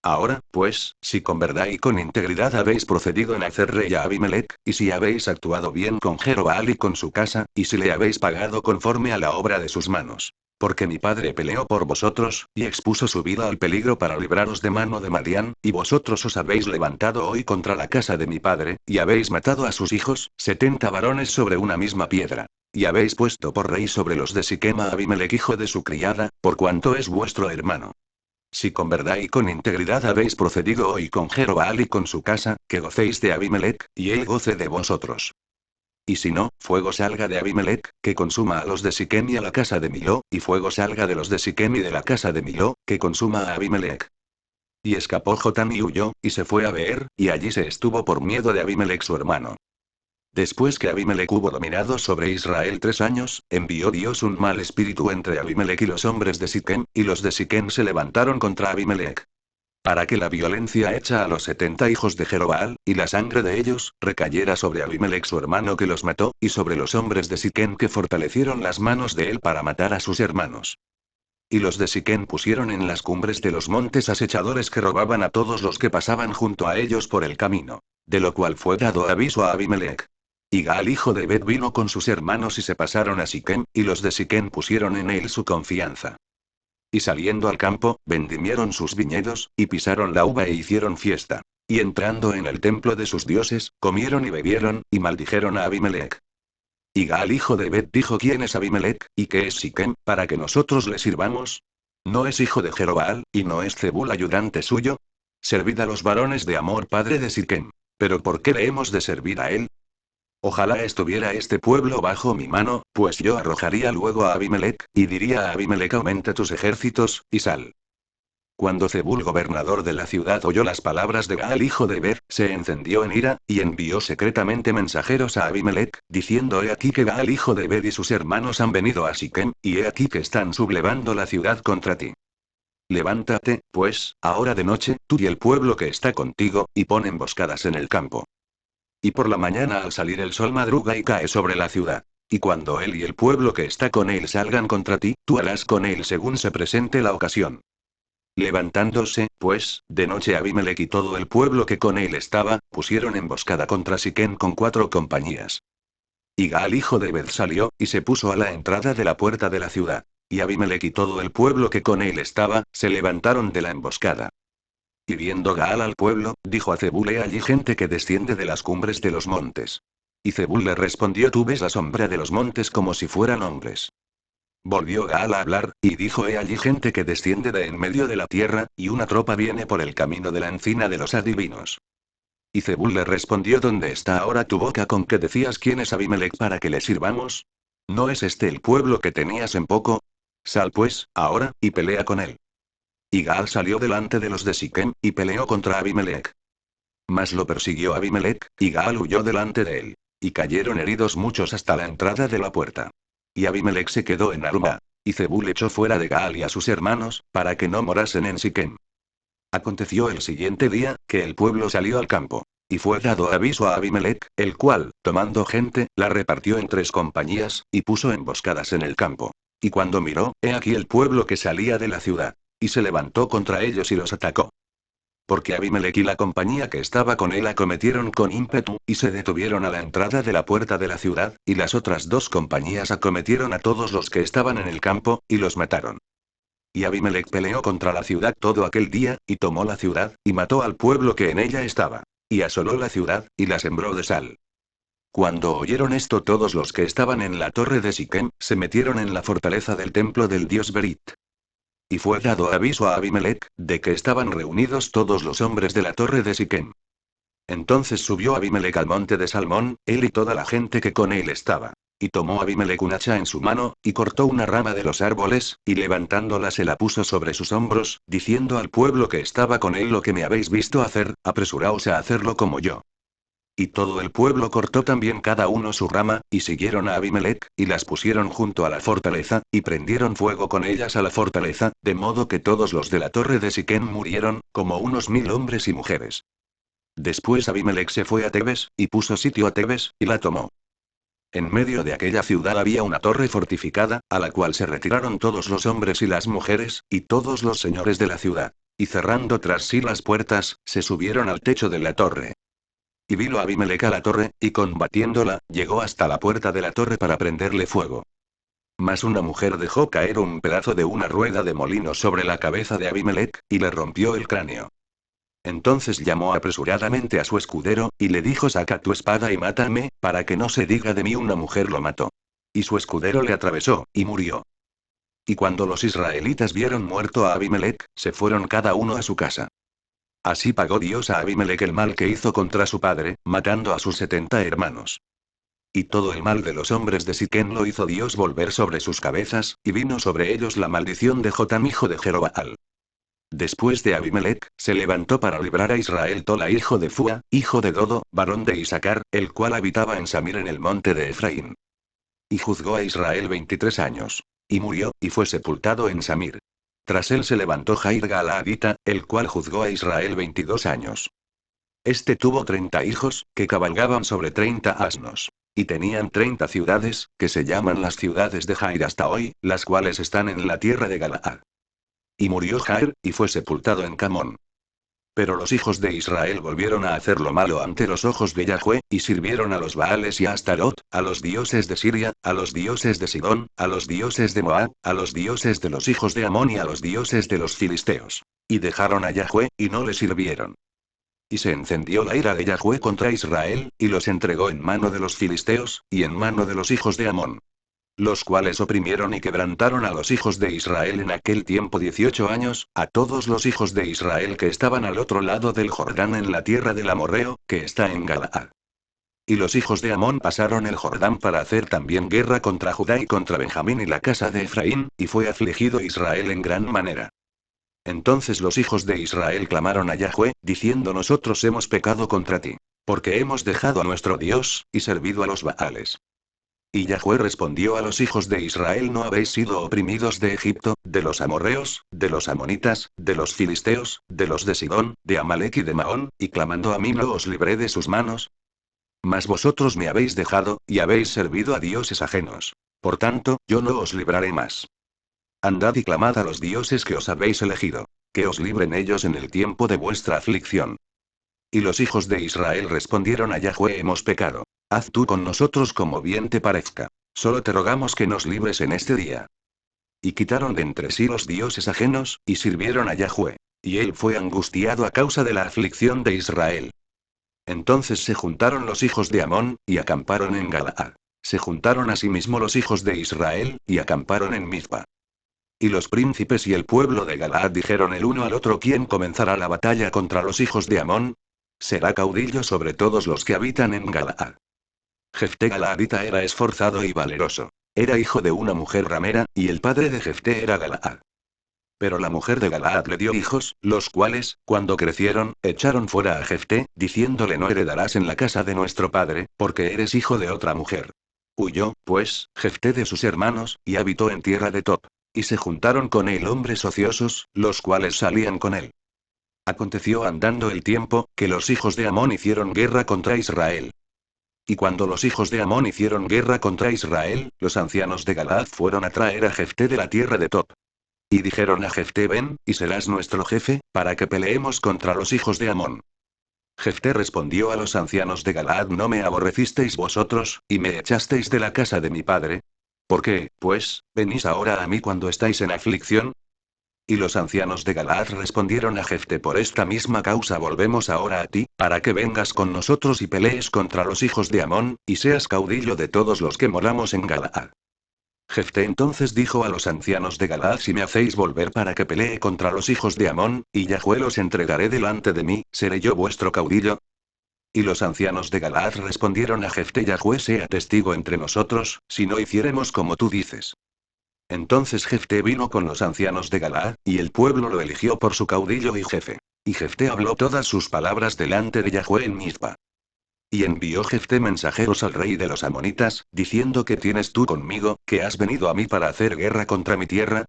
Ahora, pues, si con verdad y con integridad habéis procedido en hacer rey a Abimelec, y si habéis actuado bien con Jerobbaal y con su casa, y si le habéis pagado conforme a la obra de sus manos. Porque mi padre peleó por vosotros, y expuso su vida al peligro para libraros de mano de Madián, y vosotros os habéis levantado hoy contra la casa de mi padre, y habéis matado a sus hijos, 70 varones sobre una misma piedra. Y habéis puesto por rey sobre los de Siquem a Abimelec hijo de su criada, por cuanto es vuestro hermano. Si con verdad y con integridad habéis procedido hoy con Jerobbaal y con su casa, que gocéis de Abimelec, y él goce de vosotros. Y si no, fuego salga de Abimelec, que consuma a los de Siquem y a la casa de Miló, y fuego salga de los de Siquem y de la casa de Miló, que consuma a Abimelec. Y escapó Jotam y huyó, y se fue a Beer, y allí se estuvo por miedo de Abimelec su hermano. Después que Abimelec hubo dominado sobre Israel 3 años, envió Dios un mal espíritu entre Abimelec y los hombres de Siquem, y los de Siquem se levantaron contra Abimelec. Para que la violencia hecha a los 70 hijos de Jerobbaal, y la sangre de ellos, recayera sobre Abimelec su hermano que los mató, y sobre los hombres de Siquem que fortalecieron las manos de él para matar a sus hermanos. Y los de Siquem pusieron en las cumbres de los montes acechadores que robaban a todos los que pasaban junto a ellos por el camino. De lo cual fue dado aviso a Abimelec. Y Gaal hijo de Bet vino con sus hermanos y se pasaron a Siquem, y los de Siquem pusieron en él su confianza. Y saliendo al campo, vendimieron sus viñedos, y pisaron la uva e hicieron fiesta. Y entrando en el templo de sus dioses, comieron y bebieron, y maldijeron a Abimelec. Y Gaal hijo de Bet dijo: ¿quién es Abimelec, y qué es Siquem, para que nosotros le sirvamos? ¿No es hijo de Jerobbaal, y no es Zebul ayudante suyo? Servid a los varones de Amor padre de Siquem. ¿Pero por qué le hemos de servir a él? Ojalá estuviera este pueblo bajo mi mano, pues yo arrojaría luego a Abimelec, y diría a Abimelec: aumente tus ejércitos, y sal. Cuando Zebul gobernador de la ciudad oyó las palabras de Gaal hijo de Ber, se encendió en ira, y envió secretamente mensajeros a Abimelec, diciendo: he aquí que Gaal hijo de Ber y sus hermanos han venido a Siquem, y he aquí que están sublevando la ciudad contra ti. Levántate, pues, ahora de noche, tú y el pueblo que está contigo, y pon emboscadas en el campo. Y por la mañana al salir el sol madruga y cae sobre la ciudad. Y cuando él y el pueblo que está con él salgan contra ti, tú harás con él según se presente la ocasión. Levantándose, pues, de noche Abimelec y todo el pueblo que con él estaba, pusieron emboscada contra Siquem con 4 compañías. Y Gaal hijo de Ebed salió, y se puso a la entrada de la puerta de la ciudad. Y Abimelec y todo el pueblo que con él estaba, se levantaron de la emboscada. Y viendo Gaal al pueblo, dijo a Zebul: he allí gente que desciende de las cumbres de los montes. Y Zebul le respondió: tú ves la sombra de los montes como si fueran hombres. Volvió Gaal a hablar, y dijo: He allí gente que desciende de en medio de la tierra, y una tropa viene por el camino de la encina de los adivinos. Y Zebul le respondió: ¿Dónde está ahora tu boca con que decías quién es Abimelech para que le sirvamos? ¿No es este el pueblo que tenías en poco? Sal pues, ahora, y pelea con él. Y Gaal salió delante de los de Siquem, y peleó contra Abimelech. Mas lo persiguió Abimelech, y Gaal huyó delante de él. Y cayeron heridos muchos hasta la entrada de la puerta. Y Abimelech se quedó en Aruma. Y Zebul echó fuera de Gaal y a sus hermanos, para que no morasen en Siquem. Aconteció el siguiente día, que el pueblo salió al campo. Y fue dado aviso a Abimelech, el cual, tomando gente, la repartió en 3 compañías, y puso emboscadas en el campo. Y cuando miró, he aquí el pueblo que salía de la ciudad. Y se levantó contra ellos y los atacó. Porque Abimelech y la compañía que estaba con él acometieron con ímpetu, y se detuvieron a la entrada de la puerta de la ciudad, y las otras 2 compañías acometieron a todos los que estaban en el campo, y los mataron. Y Abimelech peleó contra la ciudad todo aquel día, y tomó la ciudad, y mató al pueblo que en ella estaba. Y asoló la ciudad, y la sembró de sal. Cuando oyeron esto todos los que estaban en la torre de Siquem, se metieron en la fortaleza del templo del dios Berit. Y fue dado aviso a Abimelech, de que estaban reunidos todos los hombres de la torre de Siquem. Entonces subió Abimelech al monte de Salmón, él y toda la gente que con él estaba. Y tomó Abimelech un hacha en su mano, y cortó una rama de los árboles, y levantándola se la puso sobre sus hombros, diciendo al pueblo que estaba con él: Lo que me habéis visto hacer, apresuraos a hacerlo como yo. Y todo el pueblo cortó también cada uno su rama, y siguieron a Abimelech, y las pusieron junto a la fortaleza, y prendieron fuego con ellas a la fortaleza, de modo que todos los de la torre de Siquem murieron, como unos 1000 hombres y mujeres. Después Abimelech se fue a Tebes, y puso sitio a Tebes, y la tomó. En medio de aquella ciudad había una torre fortificada, a la cual se retiraron todos los hombres y las mujeres, y todos los señores de la ciudad. Y cerrando tras sí las puertas, se subieron al techo de la torre. Y vino Abimelech a la torre, y combatiéndola, llegó hasta la puerta de la torre para prenderle fuego. Mas una mujer dejó caer un pedazo de una rueda de molino sobre la cabeza de Abimelech, y le rompió el cráneo. Entonces llamó apresuradamente a su escudero, y le dijo: Saca tu espada y mátame, para que no se diga de mí una mujer lo mató. Y su escudero le atravesó, y murió. Y cuando los israelitas vieron muerto a Abimelech, se fueron cada uno a su casa. Así pagó Dios a Abimelech el mal que hizo contra su padre, matando a sus 70 hermanos. Y todo el mal de los hombres de Siquem lo hizo Dios volver sobre sus cabezas, y vino sobre ellos la maldición de Jotam hijo de Jerobaal. Después de Abimelech, se levantó para librar a Israel Tola hijo de Fua, hijo de Dodo, varón de Isacar, el cual habitaba en Samir en el monte de Efraín. Y juzgó a Israel 23 años. Y murió, y fue sepultado en Samir. Tras él se levantó Jair Galaadita, el cual juzgó a Israel 22 años. Este tuvo 30 hijos, que cabalgaban sobre 30 asnos. Y tenían 30 ciudades, que se llaman las ciudades de Jair hasta hoy, las cuales están en la tierra de Galaad. Y murió Jair, y fue sepultado en Camón. Pero los hijos de Israel volvieron a hacer lo malo ante los ojos de Yahweh, y sirvieron a los Baales y a Astarot, a los dioses de Siria, a los dioses de Sidón, a los dioses de Moab, a los dioses de los hijos de Amón y a los dioses de los filisteos. Y dejaron a Yahweh, y no le sirvieron. Y se encendió la ira de Yahweh contra Israel, y los entregó en mano de los filisteos, y en mano de los hijos de Amón. Los cuales oprimieron y quebrantaron a los hijos de Israel en aquel tiempo 18 años, a todos los hijos de Israel que estaban al otro lado del Jordán en la tierra del Amorreo, que está en Galaad. Y los hijos de Amón pasaron el Jordán para hacer también guerra contra Judá y contra Benjamín y la casa de Efraín, y fue afligido Israel en gran manera. Entonces los hijos de Israel clamaron a Yahweh, diciendo: Nosotros hemos pecado contra ti, porque hemos dejado a nuestro Dios, y servido a los Baales. Y Yahweh respondió a los hijos de Israel: ¿No habéis sido oprimidos de Egipto, de los amorreos, de los amonitas, de los filisteos, de los de Sidón, de Amalek y de Maón, y clamando a mí no os libré de sus manos? Mas vosotros me habéis dejado, y habéis servido a dioses ajenos. Por tanto, yo no os libraré más. Andad y clamad a los dioses que os habéis elegido, que os libren ellos en el tiempo de vuestra aflicción. Y los hijos de Israel respondieron a Yahweh: Hemos pecado. Haz tú con nosotros como bien te parezca. Solo te rogamos que nos libres en este día. Y quitaron de entre sí los dioses ajenos, y sirvieron a Yahweh. Y él fue angustiado a causa de la aflicción de Israel. Entonces se juntaron los hijos de Amón, y acamparon en Galaad. Se juntaron asimismo los hijos de Israel, y acamparon en Mizpa. Y los príncipes y el pueblo de Galaad dijeron el uno al otro: ¿Quién comenzará la batalla contra los hijos de Amón? Será caudillo sobre todos los que habitan en Galaad. Jefté Galaadita era esforzado y valeroso. Era hijo de una mujer ramera, y el padre de Jefté era Galaad. Pero la mujer de Galaad le dio hijos, los cuales, cuando crecieron, echaron fuera a Jefté, diciéndole: No heredarás en la casa de nuestro padre, porque eres hijo de otra mujer. Huyó, pues, Jefté de sus hermanos, y habitó en tierra de Top. Y se juntaron con él hombres ociosos, los cuales salían con él. Aconteció andando el tiempo, que los hijos de Amón hicieron guerra contra Israel. Y cuando los hijos de Amón hicieron guerra contra Israel, los ancianos de Galaad fueron a traer a Jefté de la tierra de Top. Y dijeron a Jefté: Ven, y serás nuestro jefe, para que peleemos contra los hijos de Amón. Jefté respondió a los ancianos de Galaad: ¿No me aborrecisteis vosotros, y me echasteis de la casa de mi padre? ¿Por qué, pues, venís ahora a mí cuando estáis en aflicción? Y los ancianos de Galaad respondieron a Jefté: Por esta misma causa volvemos ahora a ti, para que vengas con nosotros y pelees contra los hijos de Amón, y seas caudillo de todos los que moramos en Galaad. Jefté entonces dijo a los ancianos de Galaad: Si me hacéis volver para que pelee contra los hijos de Amón, y Yahweh los entregaré delante de mí, ¿seré yo vuestro caudillo? Y los ancianos de Galaad respondieron a Jefté: Yahweh sea testigo entre nosotros, si no hiciéremos como tú dices. Entonces Jefté vino con los ancianos de Galaad, y el pueblo lo eligió por su caudillo y jefe. Y Jefté habló todas sus palabras delante de Yahweh en Mizpa. Y envió Jefté mensajeros al rey de los amonitas, diciendo: ¿Qué tienes tú conmigo, que has venido a mí para hacer guerra contra mi tierra?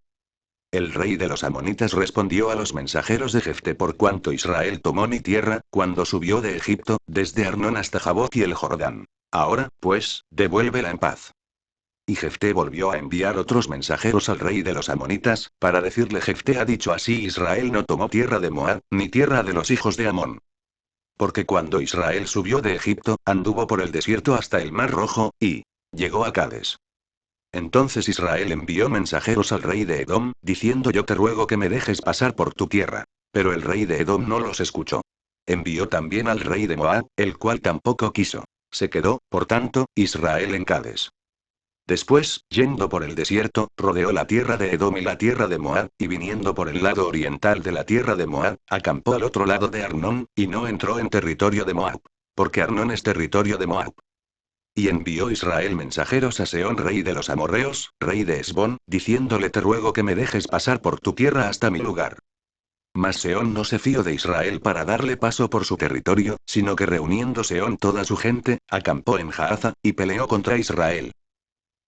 El rey de los amonitas respondió a los mensajeros de Jefté: Por cuanto Israel tomó mi tierra, cuando subió de Egipto, desde Arnón hasta Jaboc y el Jordán. Ahora, pues, devuélvela en paz. Y Jefté volvió a enviar otros mensajeros al rey de los amonitas, para decirle: Jefté ha dicho así: Israel no tomó tierra de Moab, ni tierra de los hijos de Amón. Porque cuando Israel subió de Egipto, anduvo por el desierto hasta el Mar Rojo, y llegó a Cades. Entonces Israel envió mensajeros al rey de Edom, diciendo: Yo te ruego que me dejes pasar por tu tierra. Pero el rey de Edom no los escuchó. Envió también al rey de Moab, el cual tampoco quiso. Se quedó, por tanto, Israel en Cades. Después, yendo por el desierto, rodeó la tierra de Edom y la tierra de Moab, y viniendo por el lado oriental de la tierra de Moab, acampó al otro lado de Arnón, y no entró en territorio de Moab. Porque Arnón es territorio de Moab. Y envió Israel mensajeros a Sehón rey de los amorreos, rey de Hesbón, diciéndole: Te ruego que me dejes pasar por tu tierra hasta mi lugar. Mas Sehón no se fió de Israel para darle paso por su territorio, sino que reuniendo Sehón toda su gente, acampó en Jaaza, y peleó contra Israel.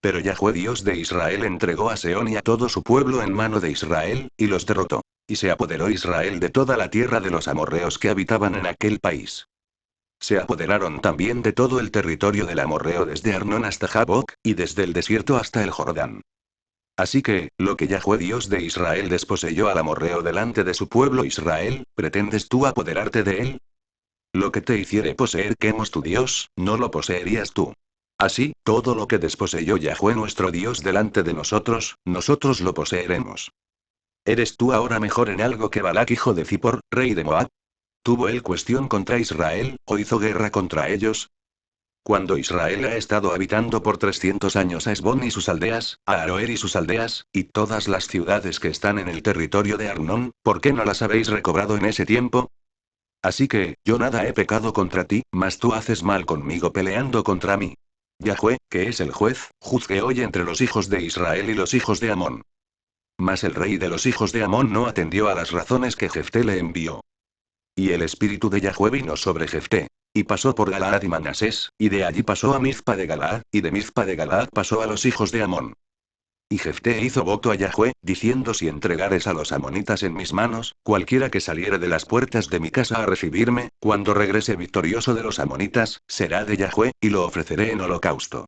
Pero Yahweh Dios de Israel entregó a Sehón y a todo su pueblo en mano de Israel, y los derrotó. Y se apoderó Israel de toda la tierra de los amorreos que habitaban en aquel país. Se apoderaron también de todo el territorio del amorreo desde Arnón hasta Jaboc, y desde el desierto hasta el Jordán. Así que, lo que Yahweh Dios de Israel desposeyó al amorreo delante de su pueblo Israel, ¿pretendes tú apoderarte de él? Lo que te hiciere poseer Quemos tu Dios, no lo poseerías tú. Así, todo lo que desposeyó Yahweh nuestro Dios delante de nosotros, nosotros lo poseeremos. ¿Eres tú ahora mejor en algo que Balac hijo de Zippor, rey de Moab? ¿Tuvo él cuestión contra Israel, o hizo guerra contra ellos? Cuando Israel ha estado habitando por 300 años a Hesbón y sus aldeas, a Aroer y sus aldeas, y todas las ciudades que están en el territorio de Arnón, ¿por qué no las habéis recobrado en ese tiempo? Así que, yo nada he pecado contra ti, mas tú haces mal conmigo peleando contra mí. Yahweh, que es el juez, juzgue hoy entre los hijos de Israel y los hijos de Amón. Mas el rey de los hijos de Amón no atendió a las razones que Jefté le envió. Y el espíritu de Yahweh vino sobre Jefté. Y pasó por Galaad y Manasés, y de allí pasó a Mizpa de Galaad, y de Mizpa de Galaad pasó a los hijos de Amón. Y Jefté hizo voto a Yahweh, diciendo: Si entregares a los amonitas en mis manos, cualquiera que saliere de las puertas de mi casa a recibirme, cuando regrese victorioso de los amonitas, será de Yahweh, y lo ofreceré en holocausto.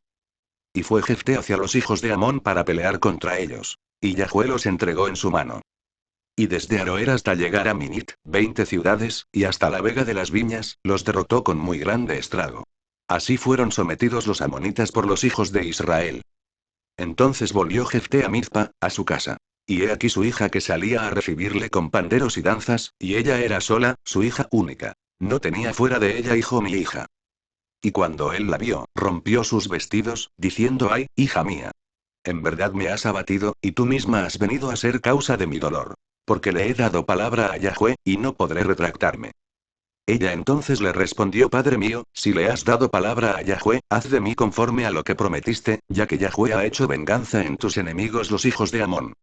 Y fue Jefté hacia los hijos de Amón para pelear contra ellos. Y Yahweh los entregó en su mano. Y desde Aroer hasta llegar a Minit, 20 ciudades, y hasta la vega de las viñas, los derrotó con muy grande estrago. Así fueron sometidos los amonitas por los hijos de Israel. Entonces volvió Jefté a Mizpa, a su casa. Y he aquí su hija que salía a recibirle con panderos y danzas, y ella era sola, su hija única. No tenía fuera de ella hijo ni hija. Y cuando él la vio, rompió sus vestidos, diciendo: ¡Ay, hija mía! En verdad me has abatido, y tú misma has venido a ser causa de mi dolor. Porque le he dado palabra a Yahweh, y no podré retractarme. Ella entonces le respondió: Padre mío, si le has dado palabra a Yahweh, haz de mí conforme a lo que prometiste, ya que Yahweh ha hecho venganza en tus enemigos los hijos de Amón.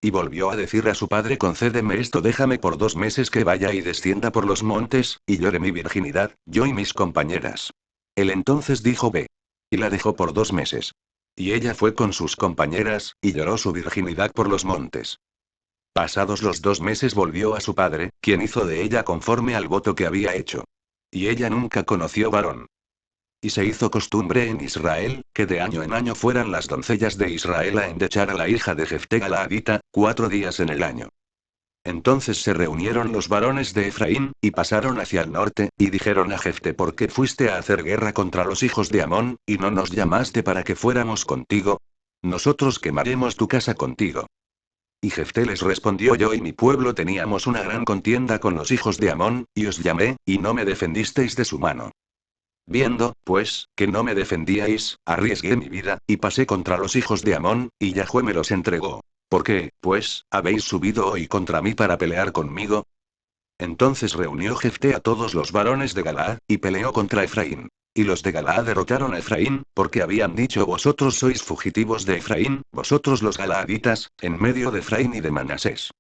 Y volvió a decir a su padre: concédeme esto, déjame por 2 meses que vaya y descienda por los montes, y llore mi virginidad, yo y mis compañeras. Él entonces dijo: ve. Y la dejó por 2 meses. Y ella fue con sus compañeras, y lloró su virginidad por los montes. Pasados los 2 meses volvió a su padre, quien hizo de ella conforme al voto que había hecho. Y ella nunca conoció varón. Y se hizo costumbre en Israel, que de año en año fueran las doncellas de Israel a endechar a la hija de Jefté Galaadita, 4 días en el año. Entonces se reunieron los varones de Efraín, y pasaron hacia el norte, y dijeron a Jefté: ¿por qué fuiste a hacer guerra contra los hijos de Amón, y no nos llamaste para que fuéramos contigo? Nosotros quemaremos tu casa contigo. Y Jefté les respondió: yo y mi pueblo teníamos una gran contienda con los hijos de Amón, y os llamé, y no me defendisteis de su mano. Viendo, pues, que no me defendíais, arriesgué mi vida, y pasé contra los hijos de Amón, y Yahweh me los entregó. ¿Por qué, pues, habéis subido hoy contra mí para pelear conmigo? Entonces reunió Jefté a todos los varones de Galaad, y peleó contra Efraín. Y los de Galaad derrotaron a Efraín, porque habían dicho: vosotros sois fugitivos de Efraín, vosotros los galaaditas, en medio de Efraín y de Manasés.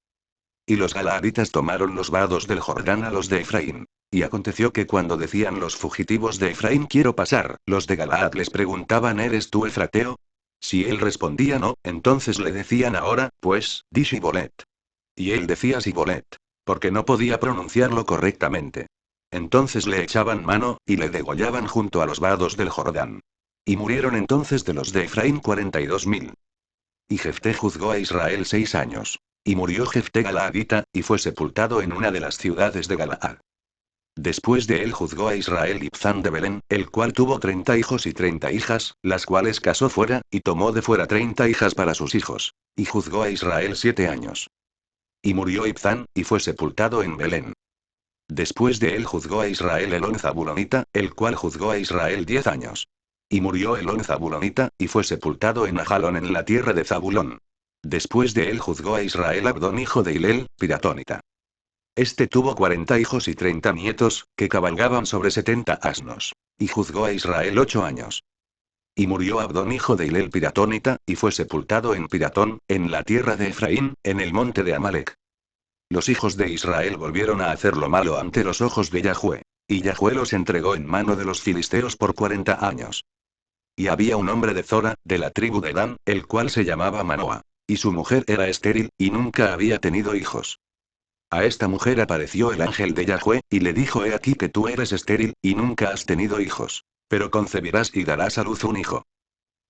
Y los galaaditas tomaron los vados del Jordán a los de Efraín. Y aconteció que cuando decían los fugitivos de Efraín: quiero pasar, los de Galaad les preguntaban: ¿eres tú efrateo? Si él respondía no, entonces le decían: ahora, pues, di Shibolet. Y él decía Sibolet. Porque no podía pronunciarlo correctamente. Entonces le echaban mano, y le degollaban junto a los vados del Jordán. Y murieron entonces de los de Efraín 42.000. Y Jefté juzgó a Israel 6 años. Y murió Jefté Galaadita, y fue sepultado en una de las ciudades de Galaad. Después de él juzgó a Israel Ibzán de Belén, el cual tuvo 30 hijos y 30 hijas, las cuales casó fuera, y tomó de fuera 30 hijas para sus hijos. Y juzgó a Israel 7 años. Y murió Ibzán, y fue sepultado en Belén. Después de él juzgó a Israel Elón Zabulonita, el cual juzgó a Israel 10 años. Y murió Elón Zabulonita, y fue sepultado en Ajalón en la tierra de Zabulón. Después de él juzgó a Israel Abdón hijo de Hilel, piratónita. Este tuvo 40 hijos y 30 nietos, que cabalgaban sobre 70 asnos. Y juzgó a Israel 8 años. Y murió Abdón hijo de Hilel piratónita, y fue sepultado en Piratón, en la tierra de Efraín, en el monte de Amalek. Los hijos de Israel volvieron a hacer lo malo ante los ojos de Yahweh. Y Yahweh los entregó en mano de los filisteos por 40 años. Y había un hombre de Zora, de la tribu de Dan, el cual se llamaba Manoa. Y su mujer era estéril, y nunca había tenido hijos. A esta mujer apareció el ángel de Yahweh, y le dijo: he aquí que tú eres estéril, y nunca has tenido hijos. Pero concebirás y darás a luz un hijo.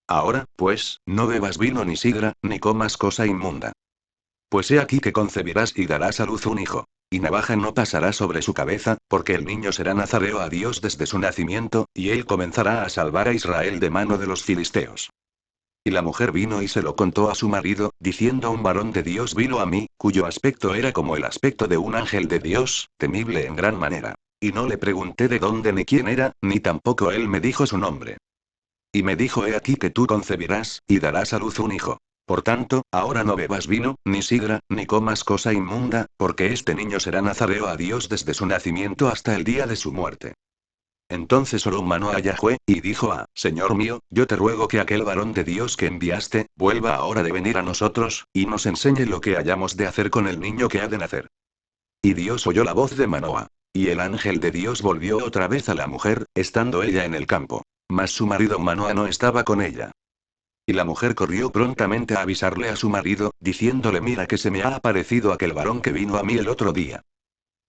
Ahora, pues, no bebas vino ni sidra, ni comas cosa inmunda. Pues he aquí que concebirás y darás a luz un hijo. Y navaja no pasará sobre su cabeza, porque el niño será nazareo a Dios desde su nacimiento, y él comenzará a salvar a Israel de mano de los filisteos. Y la mujer vino y se lo contó a su marido, diciendo: un varón de Dios vino a mí, cuyo aspecto era como el aspecto de un ángel de Dios, temible en gran manera. Y no le pregunté de dónde ni quién era, ni tampoco él me dijo su nombre. Y me dijo: he aquí que tú concebirás, y darás a luz un hijo. Por tanto, ahora no bebas vino, ni sidra, ni comas cosa inmunda, porque este niño será nazareo a Dios desde su nacimiento hasta el día de su muerte. Entonces oró Manoah a Yahweh, y dijo: Señor mío, yo te ruego que aquel varón de Dios que enviaste, vuelva ahora de venir a nosotros, y nos enseñe lo que hayamos de hacer con el niño que ha de nacer. Y Dios oyó la voz de Manoah. Y el ángel de Dios volvió otra vez a la mujer, estando ella en el campo. Mas su marido Manoah no estaba con ella. Y la mujer corrió prontamente a avisarle a su marido, diciéndole: mira que se me ha aparecido aquel varón que vino a mí el otro día.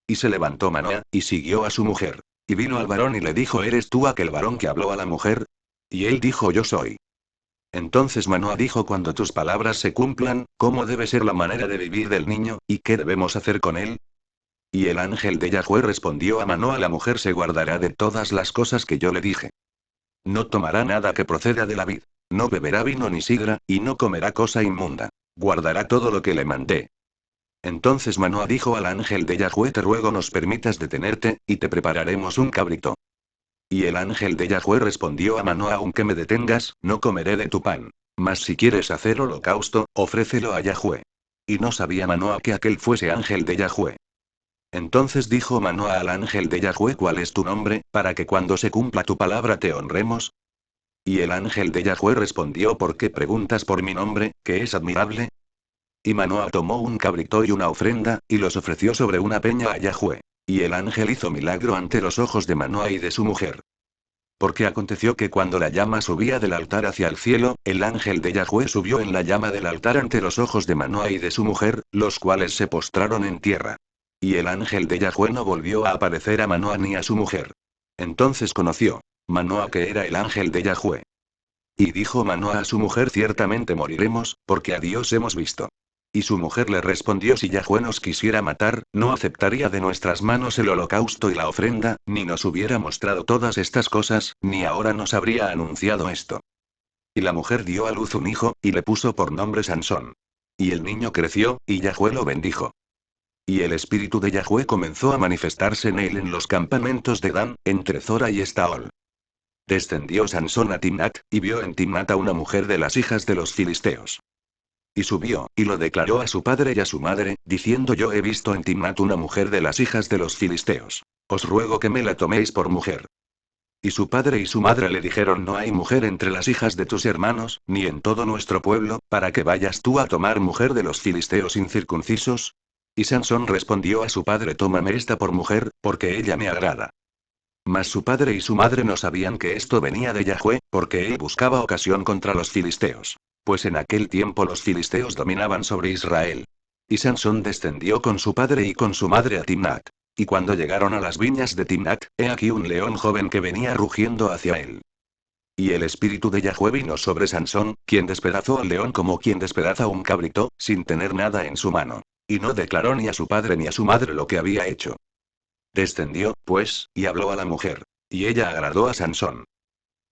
Y se levantó Manoah, y siguió a su mujer. Y vino al varón y le dijo: ¿eres tú aquel varón que habló a la mujer? Y él dijo: yo soy. Entonces Manoah dijo: cuando tus palabras se cumplan, ¿cómo debe ser la manera de vivir del niño, y qué debemos hacer con él? Y el ángel de Yahweh respondió a Manoah: la mujer se guardará de todas las cosas que yo le dije. No tomará nada que proceda de la vid. No beberá vino ni sidra, y no comerá cosa inmunda. Guardará todo lo que le mandé. Entonces Manoah dijo al ángel de Yahweh: te ruego nos permitas detenerte, y te prepararemos un cabrito. Y el ángel de Yahweh respondió a Manoah: aunque me detengas, no comeré de tu pan. Mas si quieres hacer holocausto, ofrécelo a Yahweh. Y no sabía Manoah que aquel fuese ángel de Yahweh. Entonces dijo Manoah al ángel de Yahweh: ¿cuál es tu nombre, para que cuando se cumpla tu palabra te honremos? Y el ángel de Yahweh respondió: ¿por qué preguntas por mi nombre, que es admirable? Y Manoah tomó un cabrito y una ofrenda, y los ofreció sobre una peña a Yahweh. Y el ángel hizo milagro ante los ojos de Manoah y de su mujer. Porque aconteció que cuando la llama subía del altar hacia el cielo, el ángel de Yahweh subió en la llama del altar ante los ojos de Manoah y de su mujer, los cuales se postraron en tierra. Y el ángel de Yahweh no volvió a aparecer a Manoah ni a su mujer. Entonces conoció Manoah que era el ángel de Yahweh. Y dijo Manoah a su mujer: ciertamente moriremos, porque a Dios hemos visto. Y su mujer le respondió: si Yahweh nos quisiera matar, no aceptaría de nuestras manos el holocausto y la ofrenda, ni nos hubiera mostrado todas estas cosas, ni ahora nos habría anunciado esto. Y la mujer dio a luz un hijo, y le puso por nombre Sansón. Y el niño creció, y Yahweh lo bendijo. Y el espíritu de Yahweh comenzó a manifestarse en él en los campamentos de Dan, entre Zora y Estaol. Descendió Sansón a Timnat, y vio en Timnat a una mujer de las hijas de los filisteos. Y subió, y lo declaró a su padre y a su madre, diciendo: yo he visto en Timnat una mujer de las hijas de los filisteos. Os ruego que me la toméis por mujer. Y su padre y su madre le dijeron: no hay mujer entre las hijas de tus hermanos, ni en todo nuestro pueblo, para que vayas tú a tomar mujer de los filisteos incircuncisos. Y Sansón respondió a su padre: tómame esta por mujer, porque ella me agrada. Mas su padre y su madre no sabían que esto venía de Yahweh, porque él buscaba ocasión contra los filisteos. Pues en aquel tiempo los filisteos dominaban sobre Israel. Y Sansón descendió con su padre y con su madre a Timnat. Y cuando llegaron a las viñas de Timnat, he aquí un león joven que venía rugiendo hacia él. Y el espíritu de Yahweh vino sobre Sansón, quien despedazó al león como quien despedaza un cabrito, sin tener nada en su mano. Y no declaró ni a su padre ni a su madre lo que había hecho. Descendió, pues, y habló a la mujer. Y ella agradó a Sansón.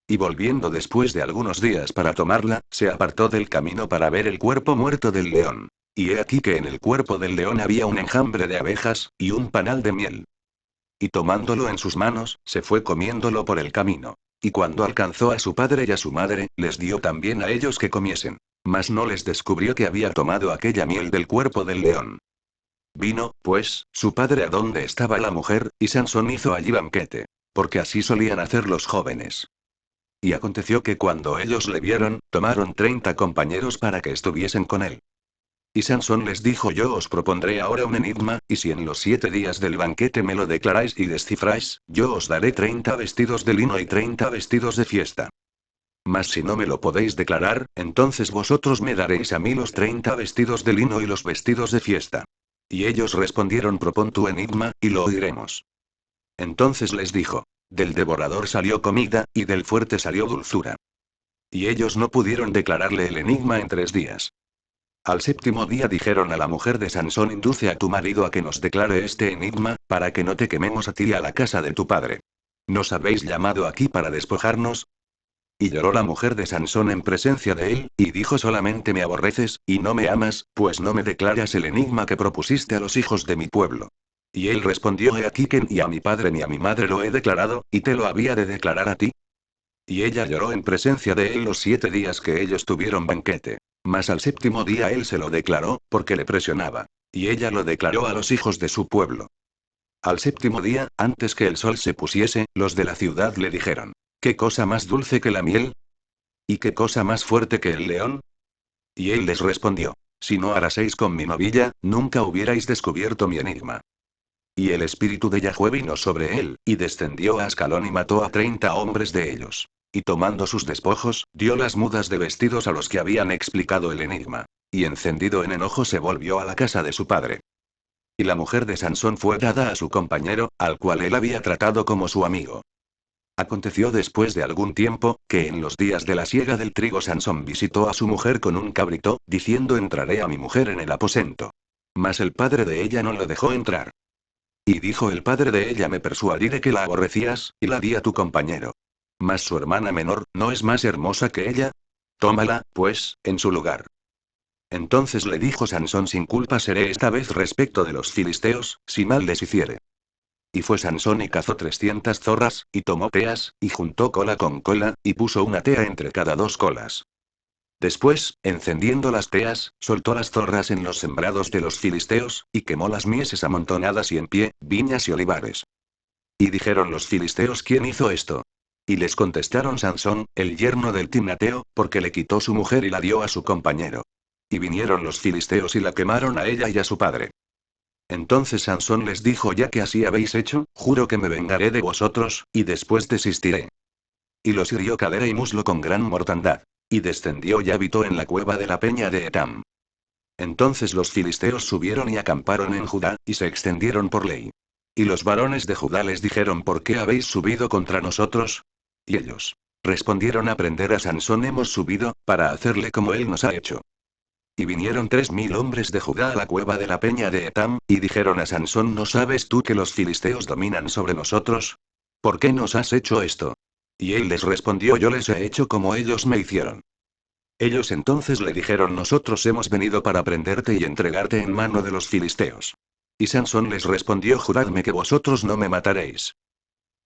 Y volviendo después de algunos días para tomarla, se apartó del camino para ver el cuerpo muerto del león. Y he aquí que en el cuerpo del león había un enjambre de abejas, y un panal de miel. Y tomándolo en sus manos, se fue comiéndolo por el camino. Y cuando alcanzó a su padre y a su madre, les dio también a ellos que comiesen. Mas no les descubrió que había tomado aquella miel del cuerpo del león. Vino, pues, su padre a donde estaba la mujer, y Sansón hizo allí banquete. Porque así solían hacer los jóvenes. Y aconteció que cuando ellos le vieron, tomaron 30 compañeros para que estuviesen con él. Y Sansón les dijo: yo os propondré ahora un enigma, y si en los 7 días del banquete me lo declaráis y descifráis, yo os daré 30 vestidos de lino y 30 vestidos de fiesta. Mas si no me lo podéis declarar, entonces vosotros me daréis a mí los 30 vestidos de lino y los vestidos de fiesta. Y ellos respondieron: propon tu enigma, y lo oiremos. Entonces les dijo: del devorador salió comida, y del fuerte salió dulzura. Y ellos no pudieron declararle el enigma en 3 días. Al 7.º día dijeron a la mujer de Sansón: induce a tu marido a que nos declare este enigma, para que no te quememos a ti y a la casa de tu padre. ¿Nos habéis llamado aquí para despojarnos? Y lloró la mujer de Sansón en presencia de él, y dijo: solamente me aborreces, y no me amas, pues no me declaras el enigma que propusiste a los hijos de mi pueblo. Y él respondió: he aquí que ni a mi padre ni a mi madre lo he declarado, y te lo había de declarar a ti. Y ella lloró en presencia de él los 7 días que ellos tuvieron banquete. Mas al 7.º día él se lo declaró, porque le presionaba. Y ella lo declaró a los hijos de su pueblo. Al 7.º día, antes que el sol se pusiese, los de la ciudad le dijeron: ¿qué cosa más dulce que la miel? ¿Y qué cosa más fuerte que el león? Y él les respondió: si no araseis con mi novilla, nunca hubierais descubierto mi enigma. Y el espíritu de Yahweh vino sobre él, y descendió a Ascalón y mató a 30 hombres de ellos. Y tomando sus despojos, dio las mudas de vestidos a los que habían explicado el enigma. Y encendido en enojo se volvió a la casa de su padre. Y la mujer de Sansón fue dada a su compañero, al cual él había tratado como su amigo. Aconteció después de algún tiempo, que en los días de la siega del trigo Sansón visitó a su mujer con un cabrito, diciendo: entraré a mi mujer en el aposento. Mas el padre de ella no lo dejó entrar. Y dijo el padre de ella: me persuadí de que la aborrecías, y la di a tu compañero. Mas su hermana menor, ¿no es más hermosa que ella? Tómala, pues, en su lugar. Entonces le dijo Sansón: sin culpa seré esta vez respecto de los filisteos, si mal les hiciere. Y fue Sansón y cazó 300 zorras, y tomó teas, y juntó cola con cola, y puso una tea entre cada dos colas. Después, encendiendo las teas, soltó las zorras en los sembrados de los filisteos, y quemó las mieses amontonadas y en pie, viñas y olivares. Y dijeron los filisteos: ¿Quién hizo esto? Y les contestaron: Sansón, el yerno del Timnateo, porque le quitó su mujer y la dio a su compañero. Y vinieron los filisteos y la quemaron a ella y a su padre. Entonces Sansón les dijo: Ya que así habéis hecho, juro que me vengaré de vosotros, y después desistiré. Y los hirió cadera y muslo con gran mortandad. Y descendió y habitó en la cueva de la peña de Etam. Entonces los filisteos subieron y acamparon en Judá, y se extendieron por ley. Y los varones de Judá les dijeron: ¿Por qué habéis subido contra nosotros? Y ellos respondieron: A prender a Sansón hemos subido, para hacerle como él nos ha hecho. Y vinieron 3000 hombres de Judá a la cueva de la peña de Etam, y dijeron a Sansón: ¿No sabes tú que los filisteos dominan sobre nosotros? ¿Por qué nos has hecho esto? Y él les respondió: Yo les he hecho como ellos me hicieron. Ellos entonces le dijeron: Nosotros hemos venido para prenderte y entregarte en mano de los filisteos. Y Sansón les respondió: Juradme que vosotros no me mataréis.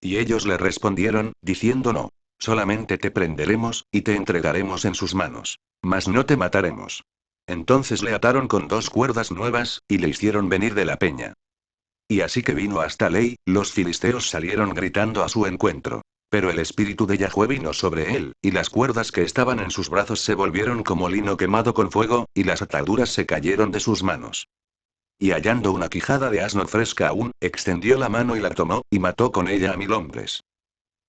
Y ellos le respondieron, diciendo: No. Solamente te prenderemos, y te entregaremos en sus manos. Mas no te mataremos. Entonces le ataron con 2 cuerdas nuevas, y le hicieron venir de la peña. Y así que vino hasta Ley, los filisteos salieron gritando a su encuentro. Pero el espíritu de Yahweh vino sobre él, y las cuerdas que estaban en sus brazos se volvieron como lino quemado con fuego, y las ataduras se cayeron de sus manos. Y hallando una quijada de asno fresca aún, extendió la mano y la tomó, y mató con ella a 1000 hombres.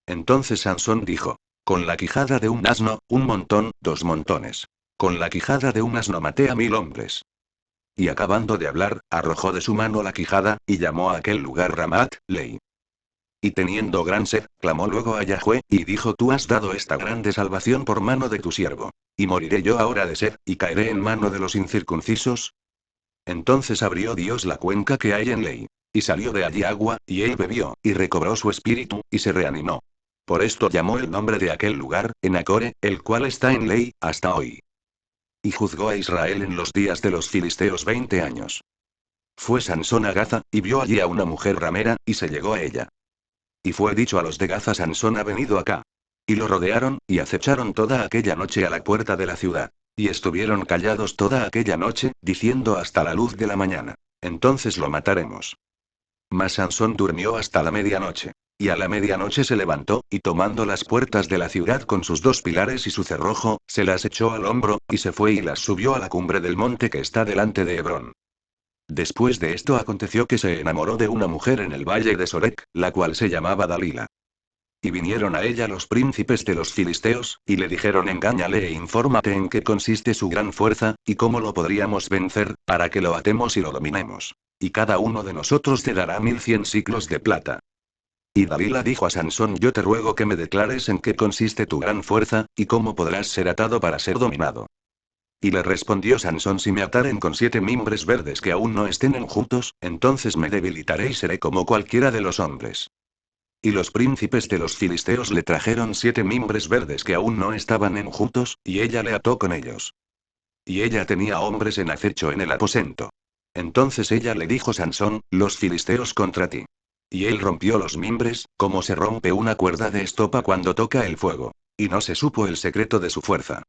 Entonces Sansón dijo: Con la quijada de un asno, un montón, 2 montones. Con la quijada de un asno maté a 1000 hombres. Y acabando de hablar, arrojó de su mano la quijada, y llamó a aquel lugar Ramat Ley. Y teniendo gran sed, clamó luego a Yahweh, y dijo: Tú has dado esta grande salvación por mano de tu siervo. ¿Y moriré yo ahora de sed, y caeré en mano de los incircuncisos? Entonces abrió Dios la cuenca que hay en Ley. Y salió de allí agua, y él bebió, y recobró su espíritu, y se reanimó. Por esto llamó el nombre de aquel lugar, Enacore, el cual está en Ley, hasta hoy. Y juzgó a Israel en los días de los filisteos 20 años. Fue Sansón a Gaza, y vio allí a una mujer ramera, y se llegó a ella. Y fue dicho a los de Gaza: Sansón ha venido acá. Y lo rodearon, y acecharon toda aquella noche a la puerta de la ciudad. Y estuvieron callados toda aquella noche, diciendo hasta la luz de la mañana: Entonces lo mataremos. Mas Sansón durmió hasta la medianoche. Y a la medianoche se levantó, y tomando las puertas de la ciudad con sus 2 pilares y su cerrojo, se las echó al hombro, y se fue y las subió a la cumbre del monte que está delante de Hebrón. Después de esto aconteció que se enamoró de una mujer en el valle de Sorek, la cual se llamaba Dalila. Y vinieron a ella los príncipes de los filisteos, y le dijeron: Engáñale e infórmate en qué consiste su gran fuerza, y cómo lo podríamos vencer, para que lo atemos y lo dominemos. Y cada uno de nosotros te dará 1100 siclos de plata. Y Dalila dijo a Sansón: Yo te ruego que me declares en qué consiste tu gran fuerza, y cómo podrás ser atado para ser dominado. Y le respondió Sansón: Si me ataren con 7 mimbres verdes que aún no estén enjutos, entonces me debilitaré y seré como cualquiera de los hombres. Y los príncipes de los filisteos le trajeron 7 mimbres verdes que aún no estaban enjutos, y ella le ató con ellos. Y ella tenía hombres en acecho en el aposento. Entonces ella le dijo: Sansón, los filisteos contra ti. Y él rompió los mimbres, como se rompe una cuerda de estopa cuando toca el fuego. Y no se supo el secreto de su fuerza.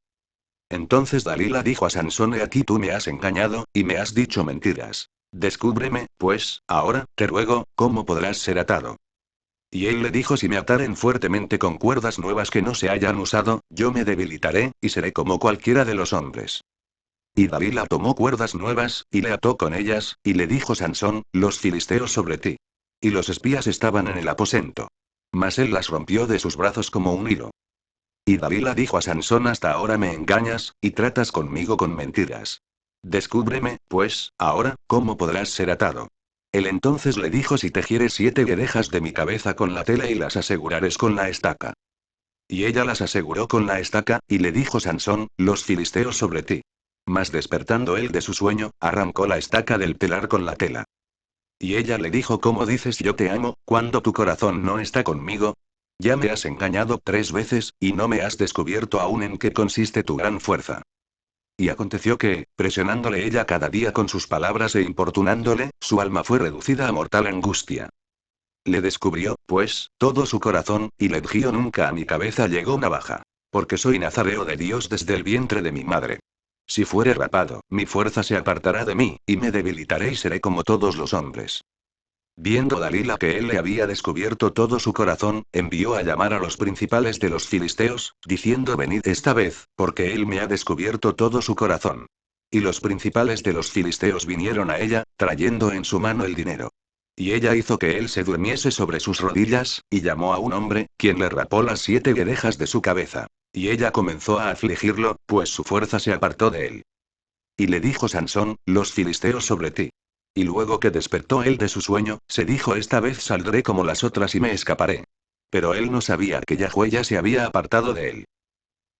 Entonces Dalila dijo a Sansón: He aquí tú me has engañado, y me has dicho mentiras. Descúbreme, pues, ahora, te ruego, cómo podrás ser atado. Y él le dijo: Si me ataren fuertemente con cuerdas nuevas que no se hayan usado, yo me debilitaré, y seré como cualquiera de los hombres. Y Dalila tomó cuerdas nuevas, y le ató con ellas, y le dijo: Sansón, los filisteos sobre ti. Y los espías estaban en el aposento. Mas él las rompió de sus brazos como un hilo. Y Dalila dijo a Sansón: Hasta ahora me engañas, y tratas conmigo con mentiras. Descúbreme, pues, ahora, cómo podrás ser atado. Él entonces le dijo: Si tejieres 7 guedejas de mi cabeza con la tela y las asegurares con la estaca. Y ella las aseguró con la estaca, y le dijo Sansón: Los filisteos sobre ti. Mas despertando él de su sueño, arrancó la estaca del telar con la tela. Y ella le dijo: ¿Cómo dices yo te amo, cuando tu corazón no está conmigo? Ya me has engañado 3 veces, y no me has descubierto aún en qué consiste tu gran fuerza. Y aconteció que, presionándole ella cada día con sus palabras e importunándole, su alma fue reducida a mortal angustia. Le descubrió, pues, todo su corazón, y le dijo: nunca a mi cabeza llegó navaja. Porque soy nazareo de Dios desde el vientre de mi madre. Si fuere rapado, mi fuerza se apartará de mí, y me debilitaré y seré como todos los hombres. Viendo Dalila que él le había descubierto todo su corazón, envió a llamar a los principales de los filisteos, diciendo: venid esta vez, porque él me ha descubierto todo su corazón. Y los principales de los filisteos vinieron a ella, trayendo en su mano el dinero. Y ella hizo que él se durmiese sobre sus rodillas, y llamó a un hombre, quien le rapó las 7 guedejas de su cabeza. Y ella comenzó a afligirlo, pues su fuerza se apartó de él. Y le dijo Sansón: los filisteos sobre ti. Y luego que despertó él de su sueño, se dijo: esta vez saldré como las otras y me escaparé. Pero él no sabía que Yahweh ya se había apartado de él.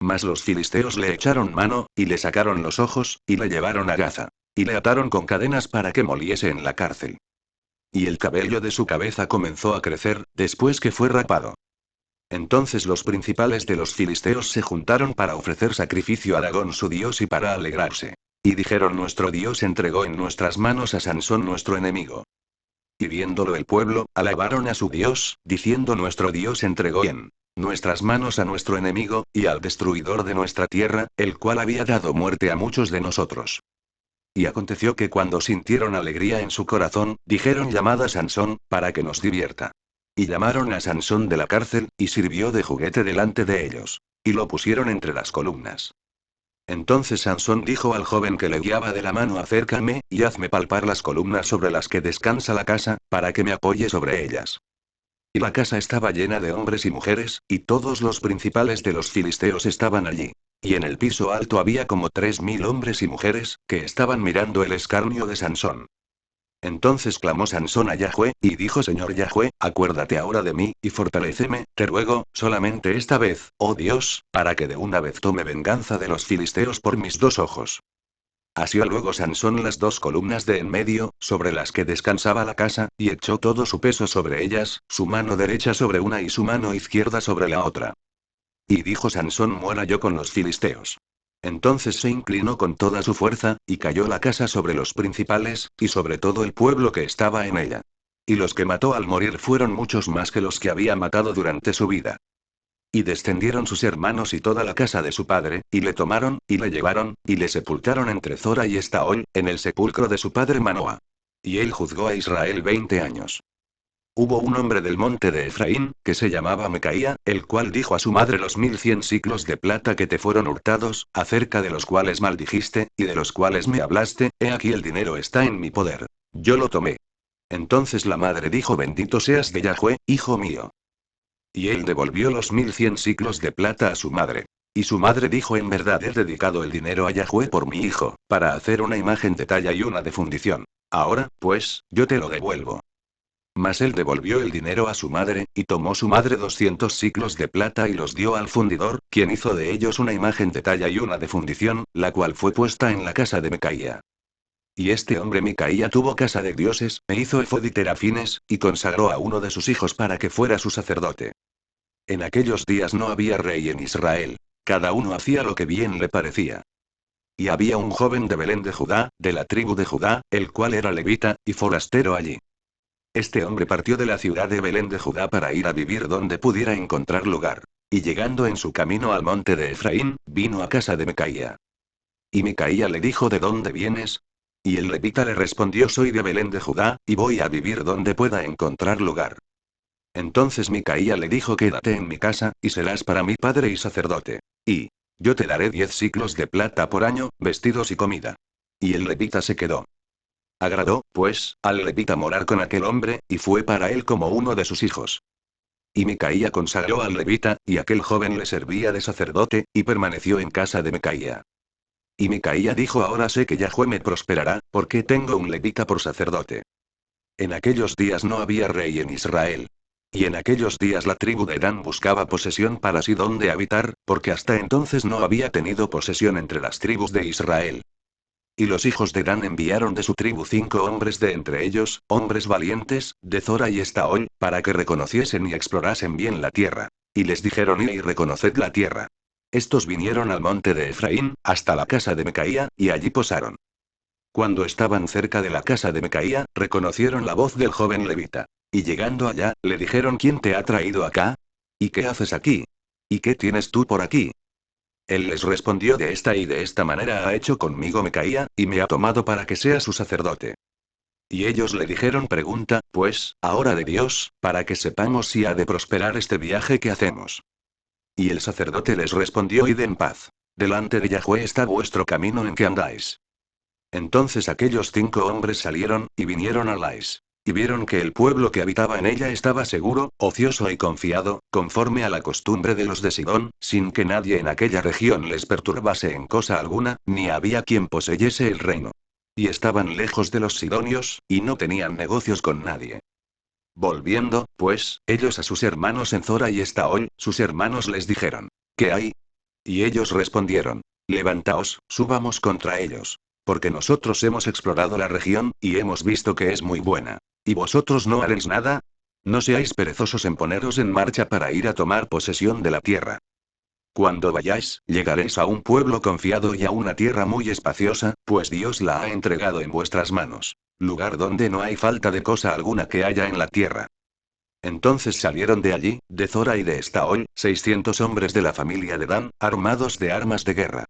Mas los filisteos le echaron mano, y le sacaron los ojos, y le llevaron a Gaza. Y le ataron con cadenas para que moliese en la cárcel. Y el cabello de su cabeza comenzó a crecer, después que fue rapado. Entonces los principales de los filisteos se juntaron para ofrecer sacrificio a Dagón su dios y para alegrarse. Y dijeron: nuestro Dios entregó en nuestras manos a Sansón nuestro enemigo. Y viéndolo el pueblo, alabaron a su Dios, diciendo: nuestro Dios entregó en nuestras manos a nuestro enemigo, y al destruidor de nuestra tierra, el cual había dado muerte a muchos de nosotros. Y aconteció que cuando sintieron alegría en su corazón, dijeron: llamad a Sansón, para que nos divierta. Y llamaron a Sansón de la cárcel, y sirvió de juguete delante de ellos. Y lo pusieron entre las columnas. Entonces Sansón dijo al joven que le guiaba de la mano: acércame, y hazme palpar las columnas sobre las que descansa la casa, para que me apoye sobre ellas. Y la casa estaba llena de hombres y mujeres, y todos los principales de los filisteos estaban allí. Y en el piso alto había como 3000 hombres y mujeres, que estaban mirando el escarnio de Sansón. Entonces clamó Sansón a Yahweh, y dijo: Señor Yahweh, acuérdate ahora de mí, y fortaléceme, te ruego, solamente esta vez, oh Dios, para que de una vez tome venganza de los filisteos por mis 2 ojos. Asió luego Sansón las 2 columnas de en medio, sobre las que descansaba la casa, y echó todo su peso sobre ellas, su mano derecha sobre una y su mano izquierda sobre la otra. Y dijo Sansón: muera yo con los filisteos. Entonces se inclinó con toda su fuerza, y cayó la casa sobre los principales, y sobre todo el pueblo que estaba en ella. Y los que mató al morir fueron muchos más que los que había matado durante su vida. Y descendieron sus hermanos y toda la casa de su padre, y le tomaron, y le llevaron, y le sepultaron entre Zora y Estaol, en el sepulcro de su padre Manoa. Y él juzgó a Israel 20 años. Hubo un hombre del monte de Efraín, que se llamaba Mecaía, el cual dijo a su madre: los 1100 siclos de plata que te fueron hurtados, acerca de los cuales maldijiste, y de los cuales me hablaste, he aquí el dinero está en mi poder. Yo lo tomé. Entonces la madre dijo: bendito seas de Yahweh, hijo mío. Y él devolvió los 1100 siclos de plata a su madre. Y su madre dijo: en verdad he dedicado el dinero a Yahweh por mi hijo, para hacer una imagen de talla y una de fundición. Ahora, pues, yo te lo devuelvo. Mas él devolvió el dinero a su madre, y tomó su madre 200 siclos de plata y los dio al fundidor, quien hizo de ellos una imagen de talla y una de fundición, la cual fue puesta en la casa de Mecaía. Y este hombre Micaía tuvo casa de dioses, e hizo efod y terafines, y consagró a uno de sus hijos para que fuera su sacerdote. En aquellos días no había rey en Israel. Cada uno hacía lo que bien le parecía. Y había un joven de Belén de Judá, de la tribu de Judá, el cual era levita, y forastero allí. Este hombre partió de la ciudad de Belén de Judá para ir a vivir donde pudiera encontrar lugar. Y llegando en su camino al monte de Efraín, vino a casa de Micaía. Y Micaía le dijo: ¿de dónde vienes? Y el levita le respondió: soy de Belén de Judá, y voy a vivir donde pueda encontrar lugar. Entonces Micaía le dijo: quédate en mi casa, y serás para mí padre y sacerdote. Y yo te daré 10 siclos de plata por año, vestidos y comida. Y el levita se quedó. Agradó, pues, al levita morar con aquel hombre, y fue para él como uno de sus hijos. Y Micaía consagró al levita, y aquel joven le servía de sacerdote, y permaneció en casa de Micaía. Y Micaía dijo: ahora sé que Yahweh me prosperará, porque tengo un levita por sacerdote. En aquellos días no había rey en Israel. Y en aquellos días la tribu de Dan buscaba posesión para sí donde habitar, porque hasta entonces no había tenido posesión entre las tribus de Israel. Y los hijos de Dan enviaron de su tribu 5 hombres de entre ellos, hombres valientes, de Zora y Estaol, para que reconociesen y explorasen bien la tierra. Y les dijeron: id y reconoced la tierra. Estos vinieron al monte de Efraín, hasta la casa de Mecaía, y allí posaron. Cuando estaban cerca de la casa de Mecaía, reconocieron la voz del joven levita. Y llegando allá, le dijeron: ¿Quién te ha traído acá? ¿Y qué haces aquí? ¿Y qué tienes tú por aquí? Él les respondió: de esta y de esta manera ha hecho conmigo Micaía, y me ha tomado para que sea su sacerdote. Y ellos le dijeron: pregunta, pues, ahora de Dios, para que sepamos si ha de prosperar este viaje que hacemos. Y el sacerdote les respondió: id en paz. Delante de Yahweh está vuestro camino en que andáis. Entonces aquellos 5 hombres salieron, y vinieron a Lais. Y vieron que el pueblo que habitaba en ella estaba seguro, ocioso y confiado, conforme a la costumbre de los de Sidón, sin que nadie en aquella región les perturbase en cosa alguna, ni había quien poseyese el reino. Y estaban lejos de los sidonios, y no tenían negocios con nadie. Volviendo, pues, ellos a sus hermanos en Zora y Estaol, sus hermanos les dijeron: ¿qué hay? Y ellos respondieron: levantaos, subamos contra ellos. Porque nosotros hemos explorado la región, y hemos visto que es muy buena. ¿Y vosotros no haréis nada? No seáis perezosos en poneros en marcha para ir a tomar posesión de la tierra. Cuando vayáis, llegaréis a un pueblo confiado y a una tierra muy espaciosa, pues Dios la ha entregado en vuestras manos. Lugar donde no hay falta de cosa alguna que haya en la tierra. Entonces salieron de allí, de Zora y de Estaol, 600 hombres de la familia de Dan, armados de armas de guerra.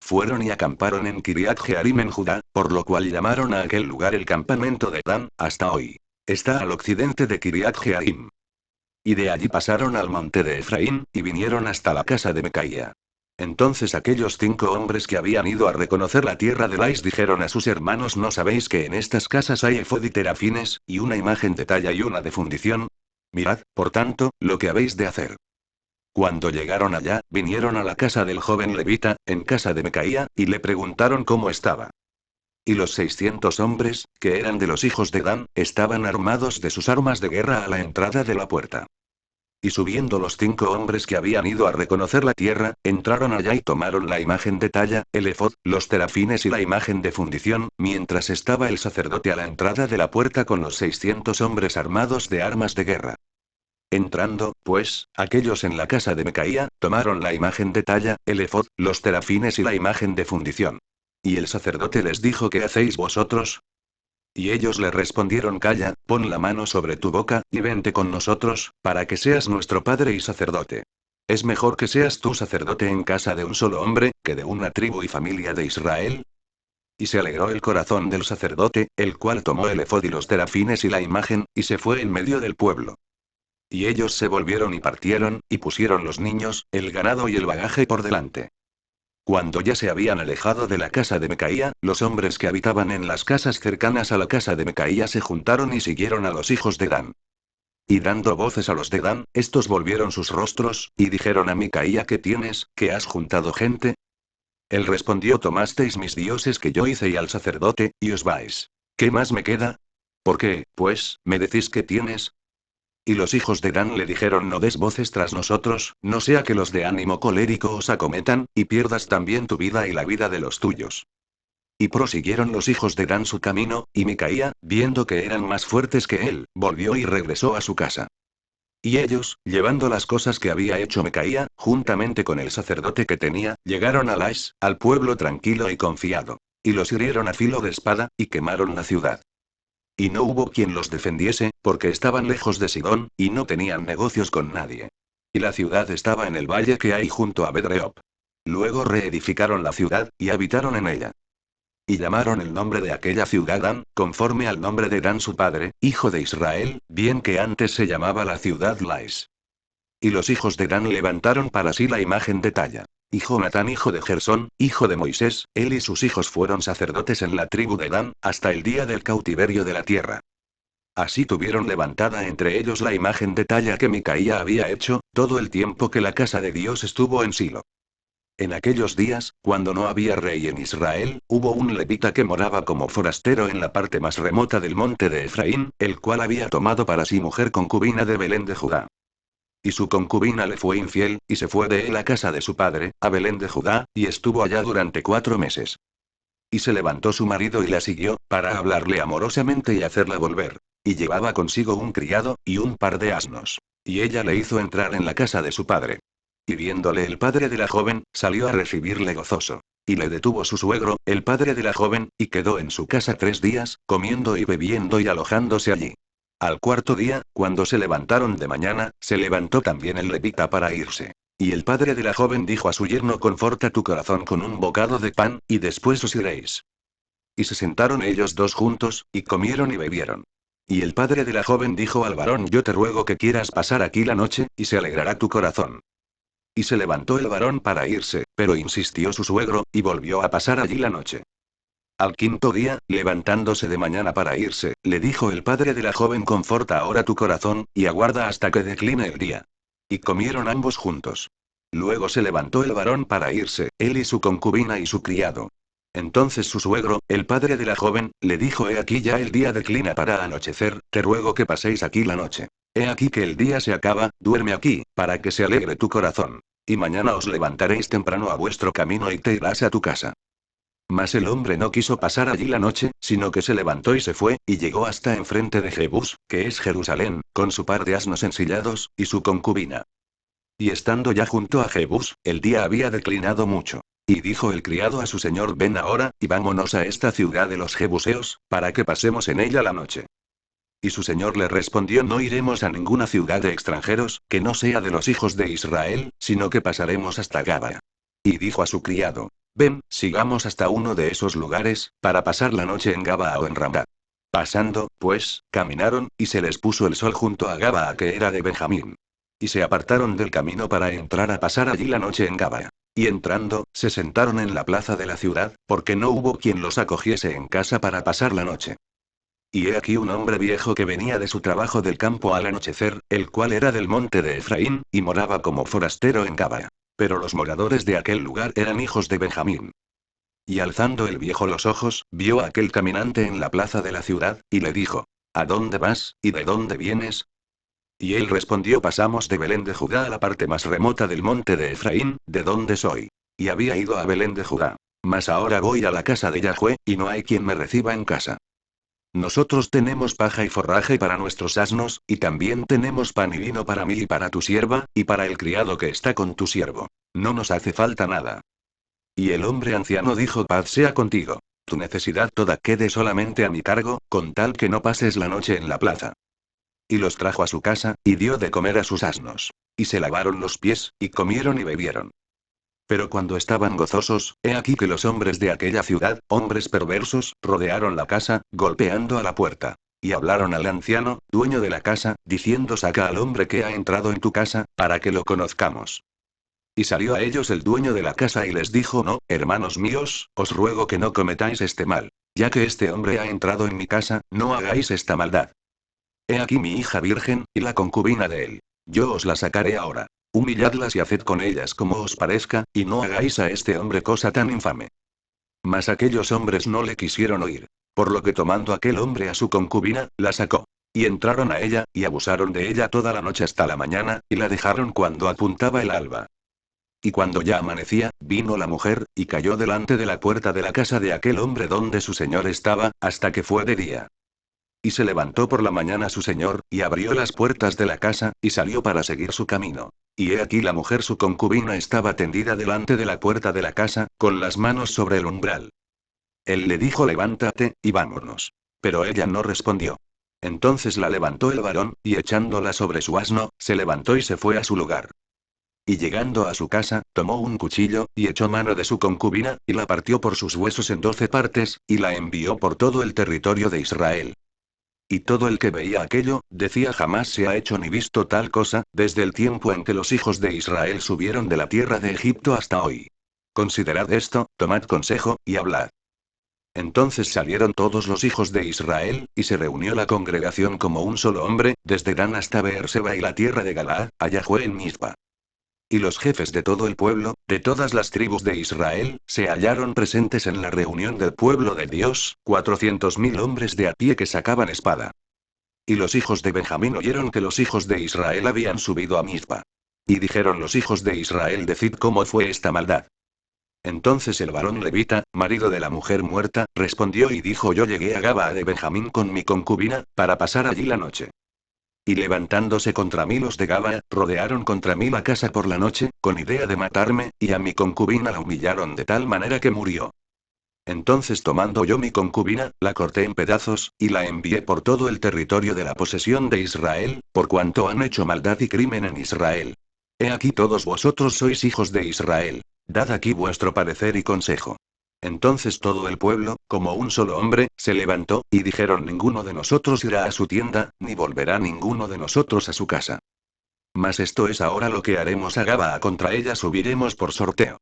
Fueron y acamparon en Kiriat Jearim en Judá, por lo cual llamaron a aquel lugar el campamento de Dan, hasta hoy. Está al occidente de Kiriat Jearim. Y de allí pasaron al monte de Efraín, y vinieron hasta la casa de Micaía. Entonces aquellos 5 hombres que habían ido a reconocer la tierra de Lais dijeron a sus hermanos: ¿no sabéis que en estas casas hay efod y terafines, y una imagen de talla y una de fundición? Mirad, por tanto, lo que habéis de hacer. Cuando llegaron allá, vinieron a la casa del joven levita, en casa de Micaía, y le preguntaron cómo estaba. Y los 600 hombres, que eran de los hijos de Dan, estaban armados de sus armas de guerra a la entrada de la puerta. Y subiendo los 5 hombres que habían ido a reconocer la tierra, entraron allá y tomaron la imagen de talla, el efod, los terafines y la imagen de fundición, mientras estaba el sacerdote a la entrada de la puerta con los 600 hombres armados de armas de guerra. Entrando, pues, aquellos en la casa de Micaía, tomaron la imagen de talla, el efod, los terafines y la imagen de fundición. Y el sacerdote les dijo: ¿qué hacéis vosotros? Y ellos le respondieron: calla, pon la mano sobre tu boca, y vente con nosotros, para que seas nuestro padre y sacerdote. Es mejor que seas tú sacerdote en casa de un solo hombre, que de una tribu y familia de Israel. Y se alegró el corazón del sacerdote, el cual tomó el efod y los terafines y la imagen, y se fue en medio del pueblo. Y ellos se volvieron y partieron, y pusieron los niños, el ganado y el bagaje por delante. Cuando ya se habían alejado de la casa de Micaía, los hombres que habitaban en las casas cercanas a la casa de Micaía se juntaron y siguieron a los hijos de Dan. Y dando voces a los de Dan, estos volvieron sus rostros, y dijeron a Micaía: ¿qué tienes, que has juntado gente? Él respondió: tomasteis mis dioses que yo hice y al sacerdote, y os vais. ¿Qué más me queda? ¿Por qué, pues, me decís que tienes? Y los hijos de Dan le dijeron: no des voces tras nosotros, no sea que los de ánimo colérico os acometan, y pierdas también tu vida y la vida de los tuyos. Y prosiguieron los hijos de Dan su camino, y Micaía, viendo que eran más fuertes que él, volvió y regresó a su casa. Y ellos, llevando las cosas que había hecho Micaía, juntamente con el sacerdote que tenía, llegaron a Lais, al pueblo tranquilo y confiado. Y los hirieron a filo de espada, y quemaron la ciudad. Y no hubo quien los defendiese, porque estaban lejos de Sidón, y no tenían negocios con nadie. Y la ciudad estaba en el valle que hay junto a Bedreop. Luego reedificaron la ciudad, y habitaron en ella. Y llamaron el nombre de aquella ciudad Dan, conforme al nombre de Dan su padre, hijo de Israel, bien que antes se llamaba la ciudad Lais. Y los hijos de Dan levantaron para sí la imagen de talla. Y Jonatán hijo de Gersón, hijo de Moisés, él y sus hijos fueron sacerdotes en la tribu de Dan, hasta el día del cautiverio de la tierra. Así tuvieron levantada entre ellos la imagen de talla que Micaía había hecho, todo el tiempo que la casa de Dios estuvo en Silo. En aquellos días, cuando no había rey en Israel, hubo un levita que moraba como forastero en la parte más remota del monte de Efraín, el cual había tomado para sí mujer concubina de Belén de Judá. Y su concubina le fue infiel, y se fue de él a casa de su padre, a Belén de Judá, y estuvo allá durante 4 meses. Y se levantó su marido y la siguió, para hablarle amorosamente y hacerla volver. Y llevaba consigo un criado, y un par de asnos. Y ella le hizo entrar en la casa de su padre. Y viéndole el padre de la joven, salió a recibirle gozoso. Y le detuvo su suegro, el padre de la joven, y quedó en su casa 3 días, comiendo y bebiendo y alojándose allí. Al cuarto día, cuando se levantaron de mañana, se levantó también el levita para irse. Y el padre de la joven dijo a su yerno: conforta tu corazón con un bocado de pan, y después os iréis. Y se sentaron ellos dos juntos, y comieron y bebieron. Y el padre de la joven dijo al varón: yo te ruego que quieras pasar aquí la noche, y se alegrará tu corazón. Y se levantó el varón para irse, pero insistió su suegro, y volvió a pasar allí la noche. Al quinto día, levantándose de mañana para irse, le dijo el padre de la joven: conforta ahora tu corazón, y aguarda hasta que decline el día. Y comieron ambos juntos. Luego se levantó el varón para irse, él y su concubina y su criado. Entonces su suegro, el padre de la joven, le dijo: he aquí ya el día declina para anochecer, te ruego que paséis aquí la noche. He aquí que el día se acaba, duerme aquí, para que se alegre tu corazón. Y mañana os levantaréis temprano a vuestro camino y te irás a tu casa. Mas el hombre no quiso pasar allí la noche, sino que se levantó y se fue, y llegó hasta enfrente de Jebús, que es Jerusalén, con su par de asnos ensillados, y su concubina. Y estando ya junto a Jebús, el día había declinado mucho. Y dijo el criado a su señor: ven ahora, y vámonos a esta ciudad de los Jebuseos, para que pasemos en ella la noche. Y su señor le respondió: no iremos a ninguna ciudad de extranjeros, que no sea de los hijos de Israel, sino que pasaremos hasta Gaba. Y dijo a su criado: ven, sigamos hasta uno de esos lugares, para pasar la noche en Gaba o en Ramá. Pasando, pues, caminaron, y se les puso el sol junto a Gaba, que era de Benjamín. Y se apartaron del camino para entrar a pasar allí la noche en Gaba. Y entrando, se sentaron en la plaza de la ciudad, porque no hubo quien los acogiese en casa para pasar la noche. Y he aquí un hombre viejo que venía de su trabajo del campo al anochecer, el cual era del monte de Efraín, y moraba como forastero en Gaba. Pero los moradores de aquel lugar eran hijos de Benjamín. Y alzando el viejo los ojos, vio a aquel caminante en la plaza de la ciudad, y le dijo: ¿a dónde vas, y de dónde vienes? Y él respondió: pasamos de Belén de Judá a la parte más remota del monte de Efraín, de donde soy. Y había ido a Belén de Judá. Mas ahora voy a la casa de Yahvé, y no hay quien me reciba en casa. Nosotros tenemos paja y forraje para nuestros asnos, y también tenemos pan y vino para mí y para tu sierva, y para el criado que está con tu siervo. No nos hace falta nada. Y el hombre anciano dijo: paz sea contigo. Tu necesidad toda quede solamente a mi cargo, con tal que no pases la noche en la plaza. Y los trajo a su casa, y dio de comer a sus asnos. Y se lavaron los pies, y comieron y bebieron. Pero cuando estaban gozosos, he aquí que los hombres de aquella ciudad, hombres perversos, rodearon la casa, golpeando a la puerta. Y hablaron al anciano, dueño de la casa, diciendo: saca al hombre que ha entrado en tu casa, para que lo conozcamos. Y salió a ellos el dueño de la casa y les dijo: no, hermanos míos, os ruego que no cometáis este mal. Ya que este hombre ha entrado en mi casa, no hagáis esta maldad. He aquí mi hija virgen, y la concubina de él. Yo os la sacaré ahora. Humilladlas y haced con ellas como os parezca, y no hagáis a este hombre cosa tan infame. Mas aquellos hombres no le quisieron oír. Por lo que tomando aquel hombre a su concubina, la sacó. Y entraron a ella, y abusaron de ella toda la noche hasta la mañana, y la dejaron cuando apuntaba el alba. Y cuando ya amanecía, vino la mujer, y cayó delante de la puerta de la casa de aquel hombre donde su señor estaba, hasta que fue de día. Y se levantó por la mañana su señor, y abrió las puertas de la casa, y salió para seguir su camino. Y he aquí la mujer su concubina estaba tendida delante de la puerta de la casa, con las manos sobre el umbral. Él le dijo: levántate, y vámonos. Pero ella no respondió. Entonces la levantó el varón, y echándola sobre su asno, se levantó y se fue a su lugar. Y llegando a su casa, tomó un cuchillo, y echó mano de su concubina, y la partió por sus huesos en 12 partes, y la envió por todo el territorio de Israel. Y todo el que veía aquello, decía: jamás se ha hecho ni visto tal cosa, desde el tiempo en que los hijos de Israel subieron de la tierra de Egipto hasta hoy. Considerad esto, tomad consejo, y hablad. Entonces salieron todos los hijos de Israel, y se reunió la congregación como un solo hombre, desde Dan hasta Beerseba y la tierra de Galaad, a Yahvé en Mizpa. Y los jefes de todo el pueblo, de todas las tribus de Israel, se hallaron presentes en la reunión del pueblo de Dios, 400.000 hombres de a pie que sacaban espada. Y los hijos de Benjamín oyeron que los hijos de Israel habían subido a Mizpa. Y dijeron los hijos de Israel: decid cómo fue esta maldad. Entonces el varón levita, marido de la mujer muerta, respondió y dijo: yo llegué a Gaba de Benjamín con mi concubina, para pasar allí la noche. Y levantándose contra mí los de Gaba, rodearon contra mí la casa por la noche, con idea de matarme, y a mi concubina la humillaron de tal manera que murió. Entonces tomando yo mi concubina, la corté en pedazos, y la envié por todo el territorio de la posesión de Israel, por cuanto han hecho maldad y crimen en Israel. He aquí todos vosotros sois hijos de Israel. Dad aquí vuestro parecer y consejo. Entonces todo el pueblo, como un solo hombre, se levantó, y dijeron ninguno de nosotros irá a su tienda, ni volverá ninguno de nosotros a su casa. Mas esto es ahora lo que haremos a Gabaa, contra ella subiremos por sorteo.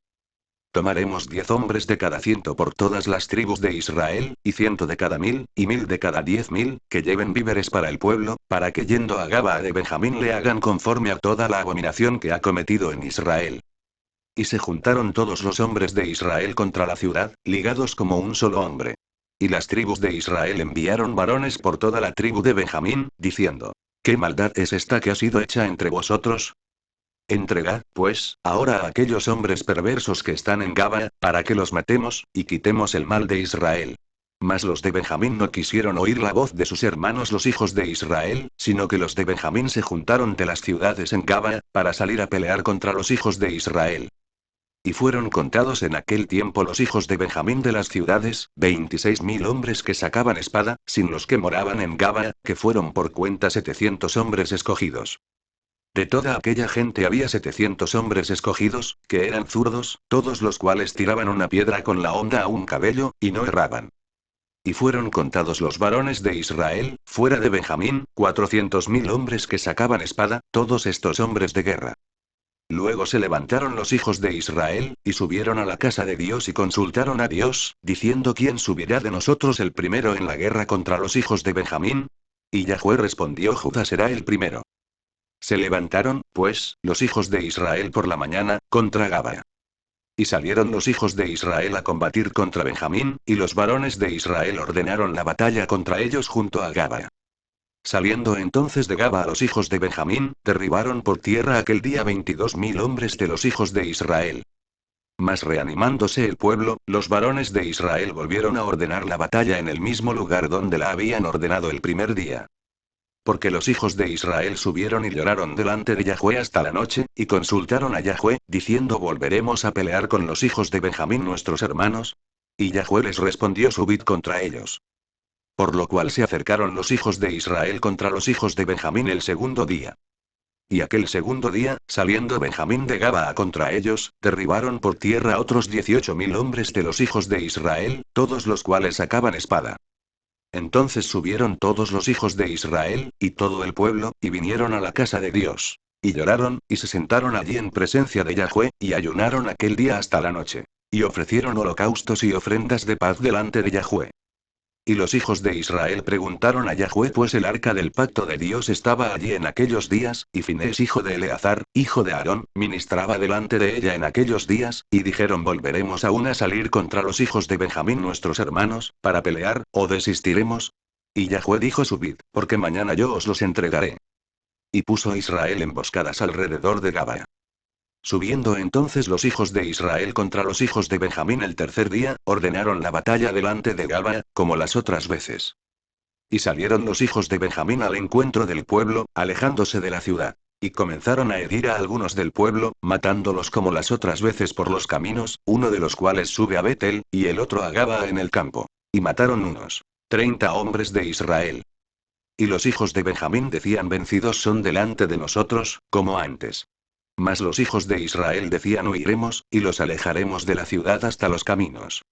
Tomaremos 10 hombres de cada 100 por todas las tribus de Israel, y 100 de cada 1000, y 1000 de cada 10.000, que lleven víveres para el pueblo, para que yendo a Gabaa de Benjamín le hagan conforme a toda la abominación que ha cometido en Israel. Y se juntaron todos los hombres de Israel contra la ciudad, ligados como un solo hombre. Y las tribus de Israel enviaron varones por toda la tribu de Benjamín, diciendo: ¿Qué maldad es esta que ha sido hecha entre vosotros? Entregad, pues, ahora a aquellos hombres perversos que están en Gabaa, para que los matemos, y quitemos el mal de Israel. Mas los de Benjamín no quisieron oír la voz de sus hermanos los hijos de Israel, sino que los de Benjamín se juntaron de las ciudades en Gabaa, para salir a pelear contra los hijos de Israel. Y fueron contados en aquel tiempo los hijos de Benjamín de las ciudades, 26.000 hombres que sacaban espada, sin los que moraban en Gabaa, que fueron por cuenta 700 hombres escogidos. De toda aquella gente había 700 hombres escogidos, que eran zurdos, todos los cuales tiraban una piedra con la honda a un cabello, y no erraban. Y fueron contados los varones de Israel, fuera de Benjamín, 400.000 hombres que sacaban espada, todos estos hombres de guerra. Luego se levantaron los hijos de Israel, y subieron a la casa de Dios y consultaron a Dios, diciendo: ¿Quién subirá de nosotros el primero en la guerra contra los hijos de Benjamín? Y Yahweh respondió: Judá será el primero. Se levantaron, pues, los hijos de Israel por la mañana, contra Gabaa. Y salieron los hijos de Israel a combatir contra Benjamín, y los varones de Israel ordenaron la batalla contra ellos junto a Gabaa. Saliendo entonces de Gabaa los hijos de Benjamín, derribaron por tierra aquel día 22.000 hombres de los hijos de Israel. Mas reanimándose el pueblo, los varones de Israel volvieron a ordenar la batalla en el mismo lugar donde la habían ordenado el primer día. Porque los hijos de Israel subieron y lloraron delante de Yahweh hasta la noche, y consultaron a Yahweh, diciendo: ¿Volveremos a pelear con los hijos de Benjamín nuestros hermanos? Y Yahweh les respondió: Subid contra ellos. Por lo cual se acercaron los hijos de Israel contra los hijos de Benjamín el segundo día. Y aquel segundo día, saliendo Benjamín de Gabaa contra ellos, derribaron por tierra otros 18.000 hombres de los hijos de Israel, todos los cuales sacaban espada. Entonces subieron todos los hijos de Israel, y todo el pueblo, y vinieron a la casa de Dios. Y lloraron, y se sentaron allí en presencia de Yahweh, y ayunaron aquel día hasta la noche. Y ofrecieron holocaustos y ofrendas de paz delante de Yahweh. Y los hijos de Israel preguntaron a Yahweh, pues el arca del pacto de Dios estaba allí en aquellos días, y Finés hijo de Eleazar, hijo de Aarón, ministraba delante de ella en aquellos días, y dijeron: ¿Volveremos aún a salir contra los hijos de Benjamín nuestros hermanos, para pelear, o desistiremos? Y Yahweh dijo: Subid, porque mañana yo os los entregaré. Y puso Israel emboscadas alrededor de Gabaa. Subiendo entonces los hijos de Israel contra los hijos de Benjamín el tercer día, ordenaron la batalla delante de Gabaa, como las otras veces. Y salieron los hijos de Benjamín al encuentro del pueblo, alejándose de la ciudad. Y comenzaron a herir a algunos del pueblo, matándolos como las otras veces por los caminos, uno de los cuales sube a Betel, y el otro a Gabaa en el campo. Y mataron unos 30 hombres de Israel. Y los hijos de Benjamín decían: Vencidos son delante de nosotros, como antes. Mas los hijos de Israel decían: Huiremos, y los alejaremos de la ciudad hasta los caminos.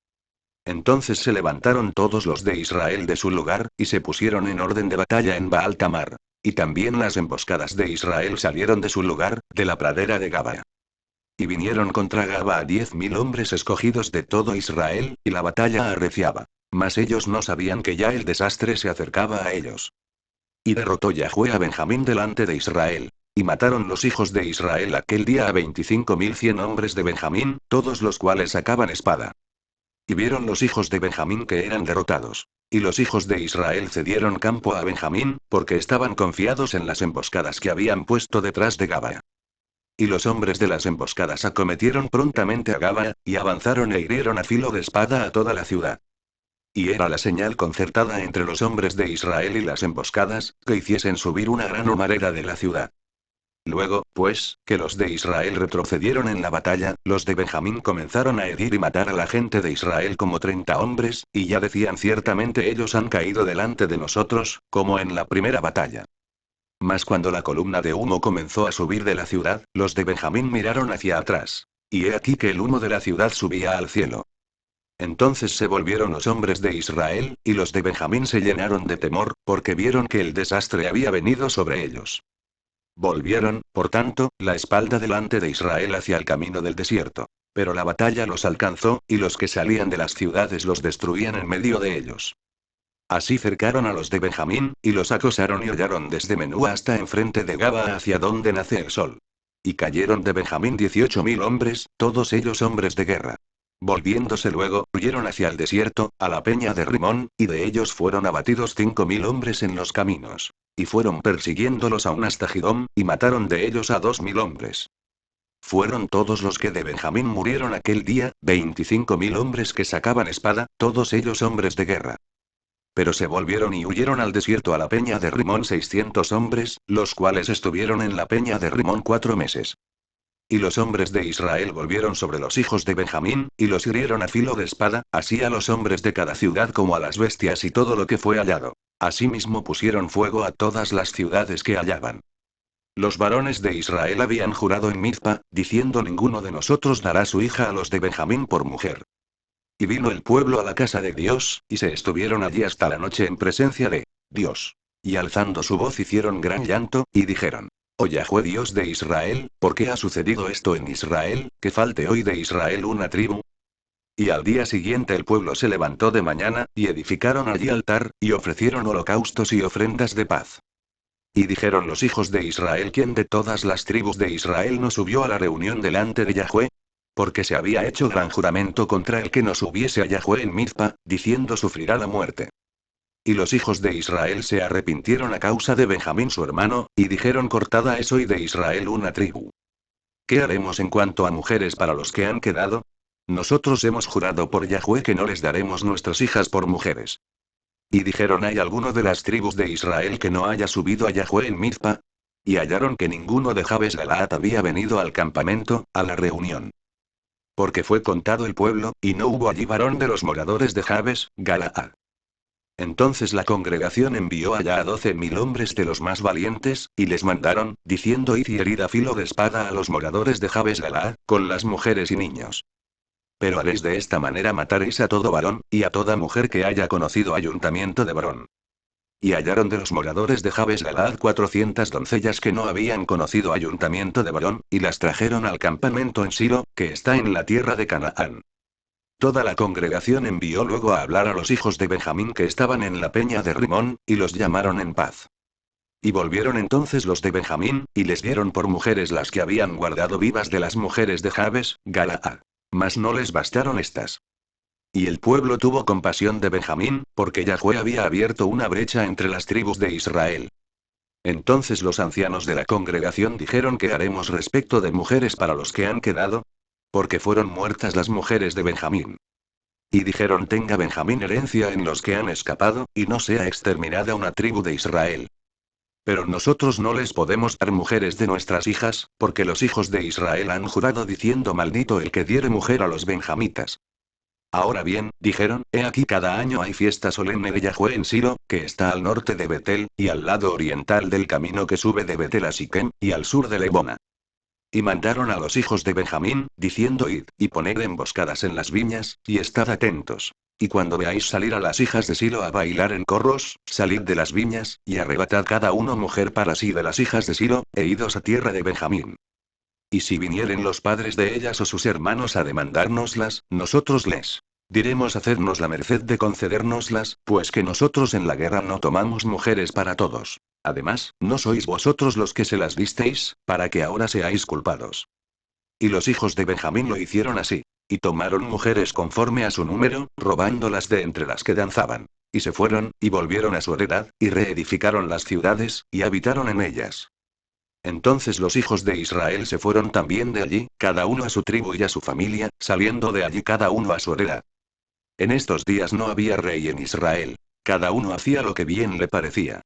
Entonces se levantaron todos los de Israel de su lugar, y se pusieron en orden de batalla en Baal Tamar. Y también las emboscadas de Israel salieron de su lugar, de la pradera de Gabaa. Y vinieron contra Gabaa 10.000 hombres escogidos de todo Israel, y la batalla arreciaba. Mas ellos no sabían que ya el desastre se acercaba a ellos. Y derrotó Yahweh a Benjamín delante de Israel. Y mataron los hijos de Israel aquel día a 25.100 hombres de Benjamín, todos los cuales sacaban espada. Y vieron los hijos de Benjamín que eran derrotados. Y los hijos de Israel cedieron campo a Benjamín, porque estaban confiados en las emboscadas que habían puesto detrás de Gabaa. Y los hombres de las emboscadas acometieron prontamente a Gabaa, y avanzaron e hirieron a filo de espada a toda la ciudad. Y era la señal concertada entre los hombres de Israel y las emboscadas, que hiciesen subir una gran humareda de la ciudad. Luego, pues, que los de Israel retrocedieron en la batalla, los de Benjamín comenzaron a herir y matar a la gente de Israel como 30 hombres, y ya decían ciertamente ellos han caído delante de nosotros, como en la primera batalla. Mas cuando la columna de humo comenzó a subir de la ciudad, los de Benjamín miraron hacia atrás. Y he aquí que el humo de la ciudad subía al cielo. Entonces se volvieron los hombres de Israel, y los de Benjamín se llenaron de temor, porque vieron que el desastre había venido sobre ellos. Volvieron, por tanto, la espalda delante de Israel hacia el camino del desierto. Pero la batalla los alcanzó, y los que salían de las ciudades los destruían en medio de ellos. Así cercaron a los de Benjamín, y los acosaron y hollaron desde Menúa hasta enfrente de Gaba hacia donde nace el sol. Y cayeron de Benjamín 18.000 hombres, todos ellos hombres de guerra. Volviéndose luego, huyeron hacia el desierto, a la peña de Rimón, y de ellos fueron abatidos 5.000 hombres en los caminos. Y fueron persiguiéndolos aún hasta Gidom, y mataron de ellos a 2.000 hombres. Fueron todos los que de Benjamín murieron aquel día, 25.000 hombres que sacaban espada, todos ellos hombres de guerra. Pero se volvieron y huyeron al desierto a la peña de Rimón 600 hombres, los cuales estuvieron en la peña de Rimón 4 meses. Y los hombres de Israel volvieron sobre los hijos de Benjamín, y los hirieron a filo de espada, así a los hombres de cada ciudad como a las bestias y todo lo que fue hallado. Asimismo pusieron fuego a todas las ciudades que hallaban. Los varones de Israel habían jurado en Mizpa, diciendo ninguno de nosotros dará su hija a los de Benjamín por mujer. Y vino el pueblo a la casa de Dios, y se estuvieron allí hasta la noche en presencia de Dios. Y alzando su voz hicieron gran llanto, y dijeron: Oh Yahweh Dios de Israel, ¿por qué ha sucedido esto en Israel, que falte hoy de Israel una tribu? Y al día siguiente el pueblo se levantó de mañana, y edificaron allí altar, y ofrecieron holocaustos y ofrendas de paz. Y dijeron los hijos de Israel: ¿Quién de todas las tribus de Israel no subió a la reunión delante de Yahweh? Porque se había hecho gran juramento contra el que no subiese a Yahweh en Mizpa, diciendo sufrirá la muerte. Y los hijos de Israel se arrepintieron a causa de Benjamín su hermano, y dijeron: cortada es hoy de Israel una tribu. ¿Qué haremos en cuanto a mujeres para los que han quedado? Nosotros hemos jurado por Yahweh que no les daremos nuestras hijas por mujeres. Y dijeron: ¿hay alguno de las tribus de Israel que no haya subido a Yahweh en Mizpa? Y hallaron que ninguno de Jabes Galaad había venido al campamento, a la reunión. Porque fue contado el pueblo, y no hubo allí varón de los moradores de Jabes Galaad. Entonces la congregación envió allá a 12.000 hombres de los más valientes, y les mandaron, diciendo: id y herid a filo de espada a los moradores de Jabes Galaad, con las mujeres y niños. Pero haréis de esta manera: mataréis a todo varón, y a toda mujer que haya conocido ayuntamiento de varón. Y hallaron de los moradores de Jabes Galaad 400 doncellas que no habían conocido ayuntamiento de varón, y las trajeron al campamento en Silo, que está en la tierra de Canaán. Toda la congregación envió luego a hablar a los hijos de Benjamín que estaban en la peña de Rimón, y los llamaron en paz. Y volvieron entonces los de Benjamín, y les dieron por mujeres las que habían guardado vivas de las mujeres de Jabes Galaad. Mas no les bastaron estas. Y el pueblo tuvo compasión de Benjamín, porque Yahweh había abierto una brecha entre las tribus de Israel. Entonces los ancianos de la congregación dijeron: ¿qué haremos respecto de mujeres para los que han quedado? Porque fueron muertas las mujeres de Benjamín. Y dijeron: tenga Benjamín herencia en los que han escapado, y no sea exterminada una tribu de Israel. Pero nosotros no les podemos dar mujeres de nuestras hijas, porque los hijos de Israel han jurado diciendo: maldito el que diere mujer a los benjamitas. Ahora bien, dijeron, he aquí cada año hay fiesta solemne de Yahweh en Silo, que está al norte de Betel, y al lado oriental del camino que sube de Betel a Siquem, y al sur de Lebona. Y mandaron a los hijos de Benjamín, diciendo: id, y poned emboscadas en las viñas, y estad atentos. Y cuando veáis salir a las hijas de Silo a bailar en corros, salid de las viñas, y arrebatad cada uno mujer para sí de las hijas de Silo, e idos a tierra de Benjamín. Y si vinieren los padres de ellas o sus hermanos a demandárnoslas, nosotros les diremos: hacednos la merced de concedérnoslas, pues que nosotros en la guerra no tomamos mujeres para todos. Además, no sois vosotros los que se las disteis, para que ahora seáis culpados. Y los hijos de Benjamín lo hicieron así. Y tomaron mujeres conforme a su número, robándolas de entre las que danzaban. Y se fueron, y volvieron a su heredad, y reedificaron las ciudades, y habitaron en ellas. Entonces los hijos de Israel se fueron también de allí, cada uno a su tribu y a su familia, saliendo de allí cada uno a su heredad. En estos días no había rey en Israel. Cada uno hacía lo que bien le parecía.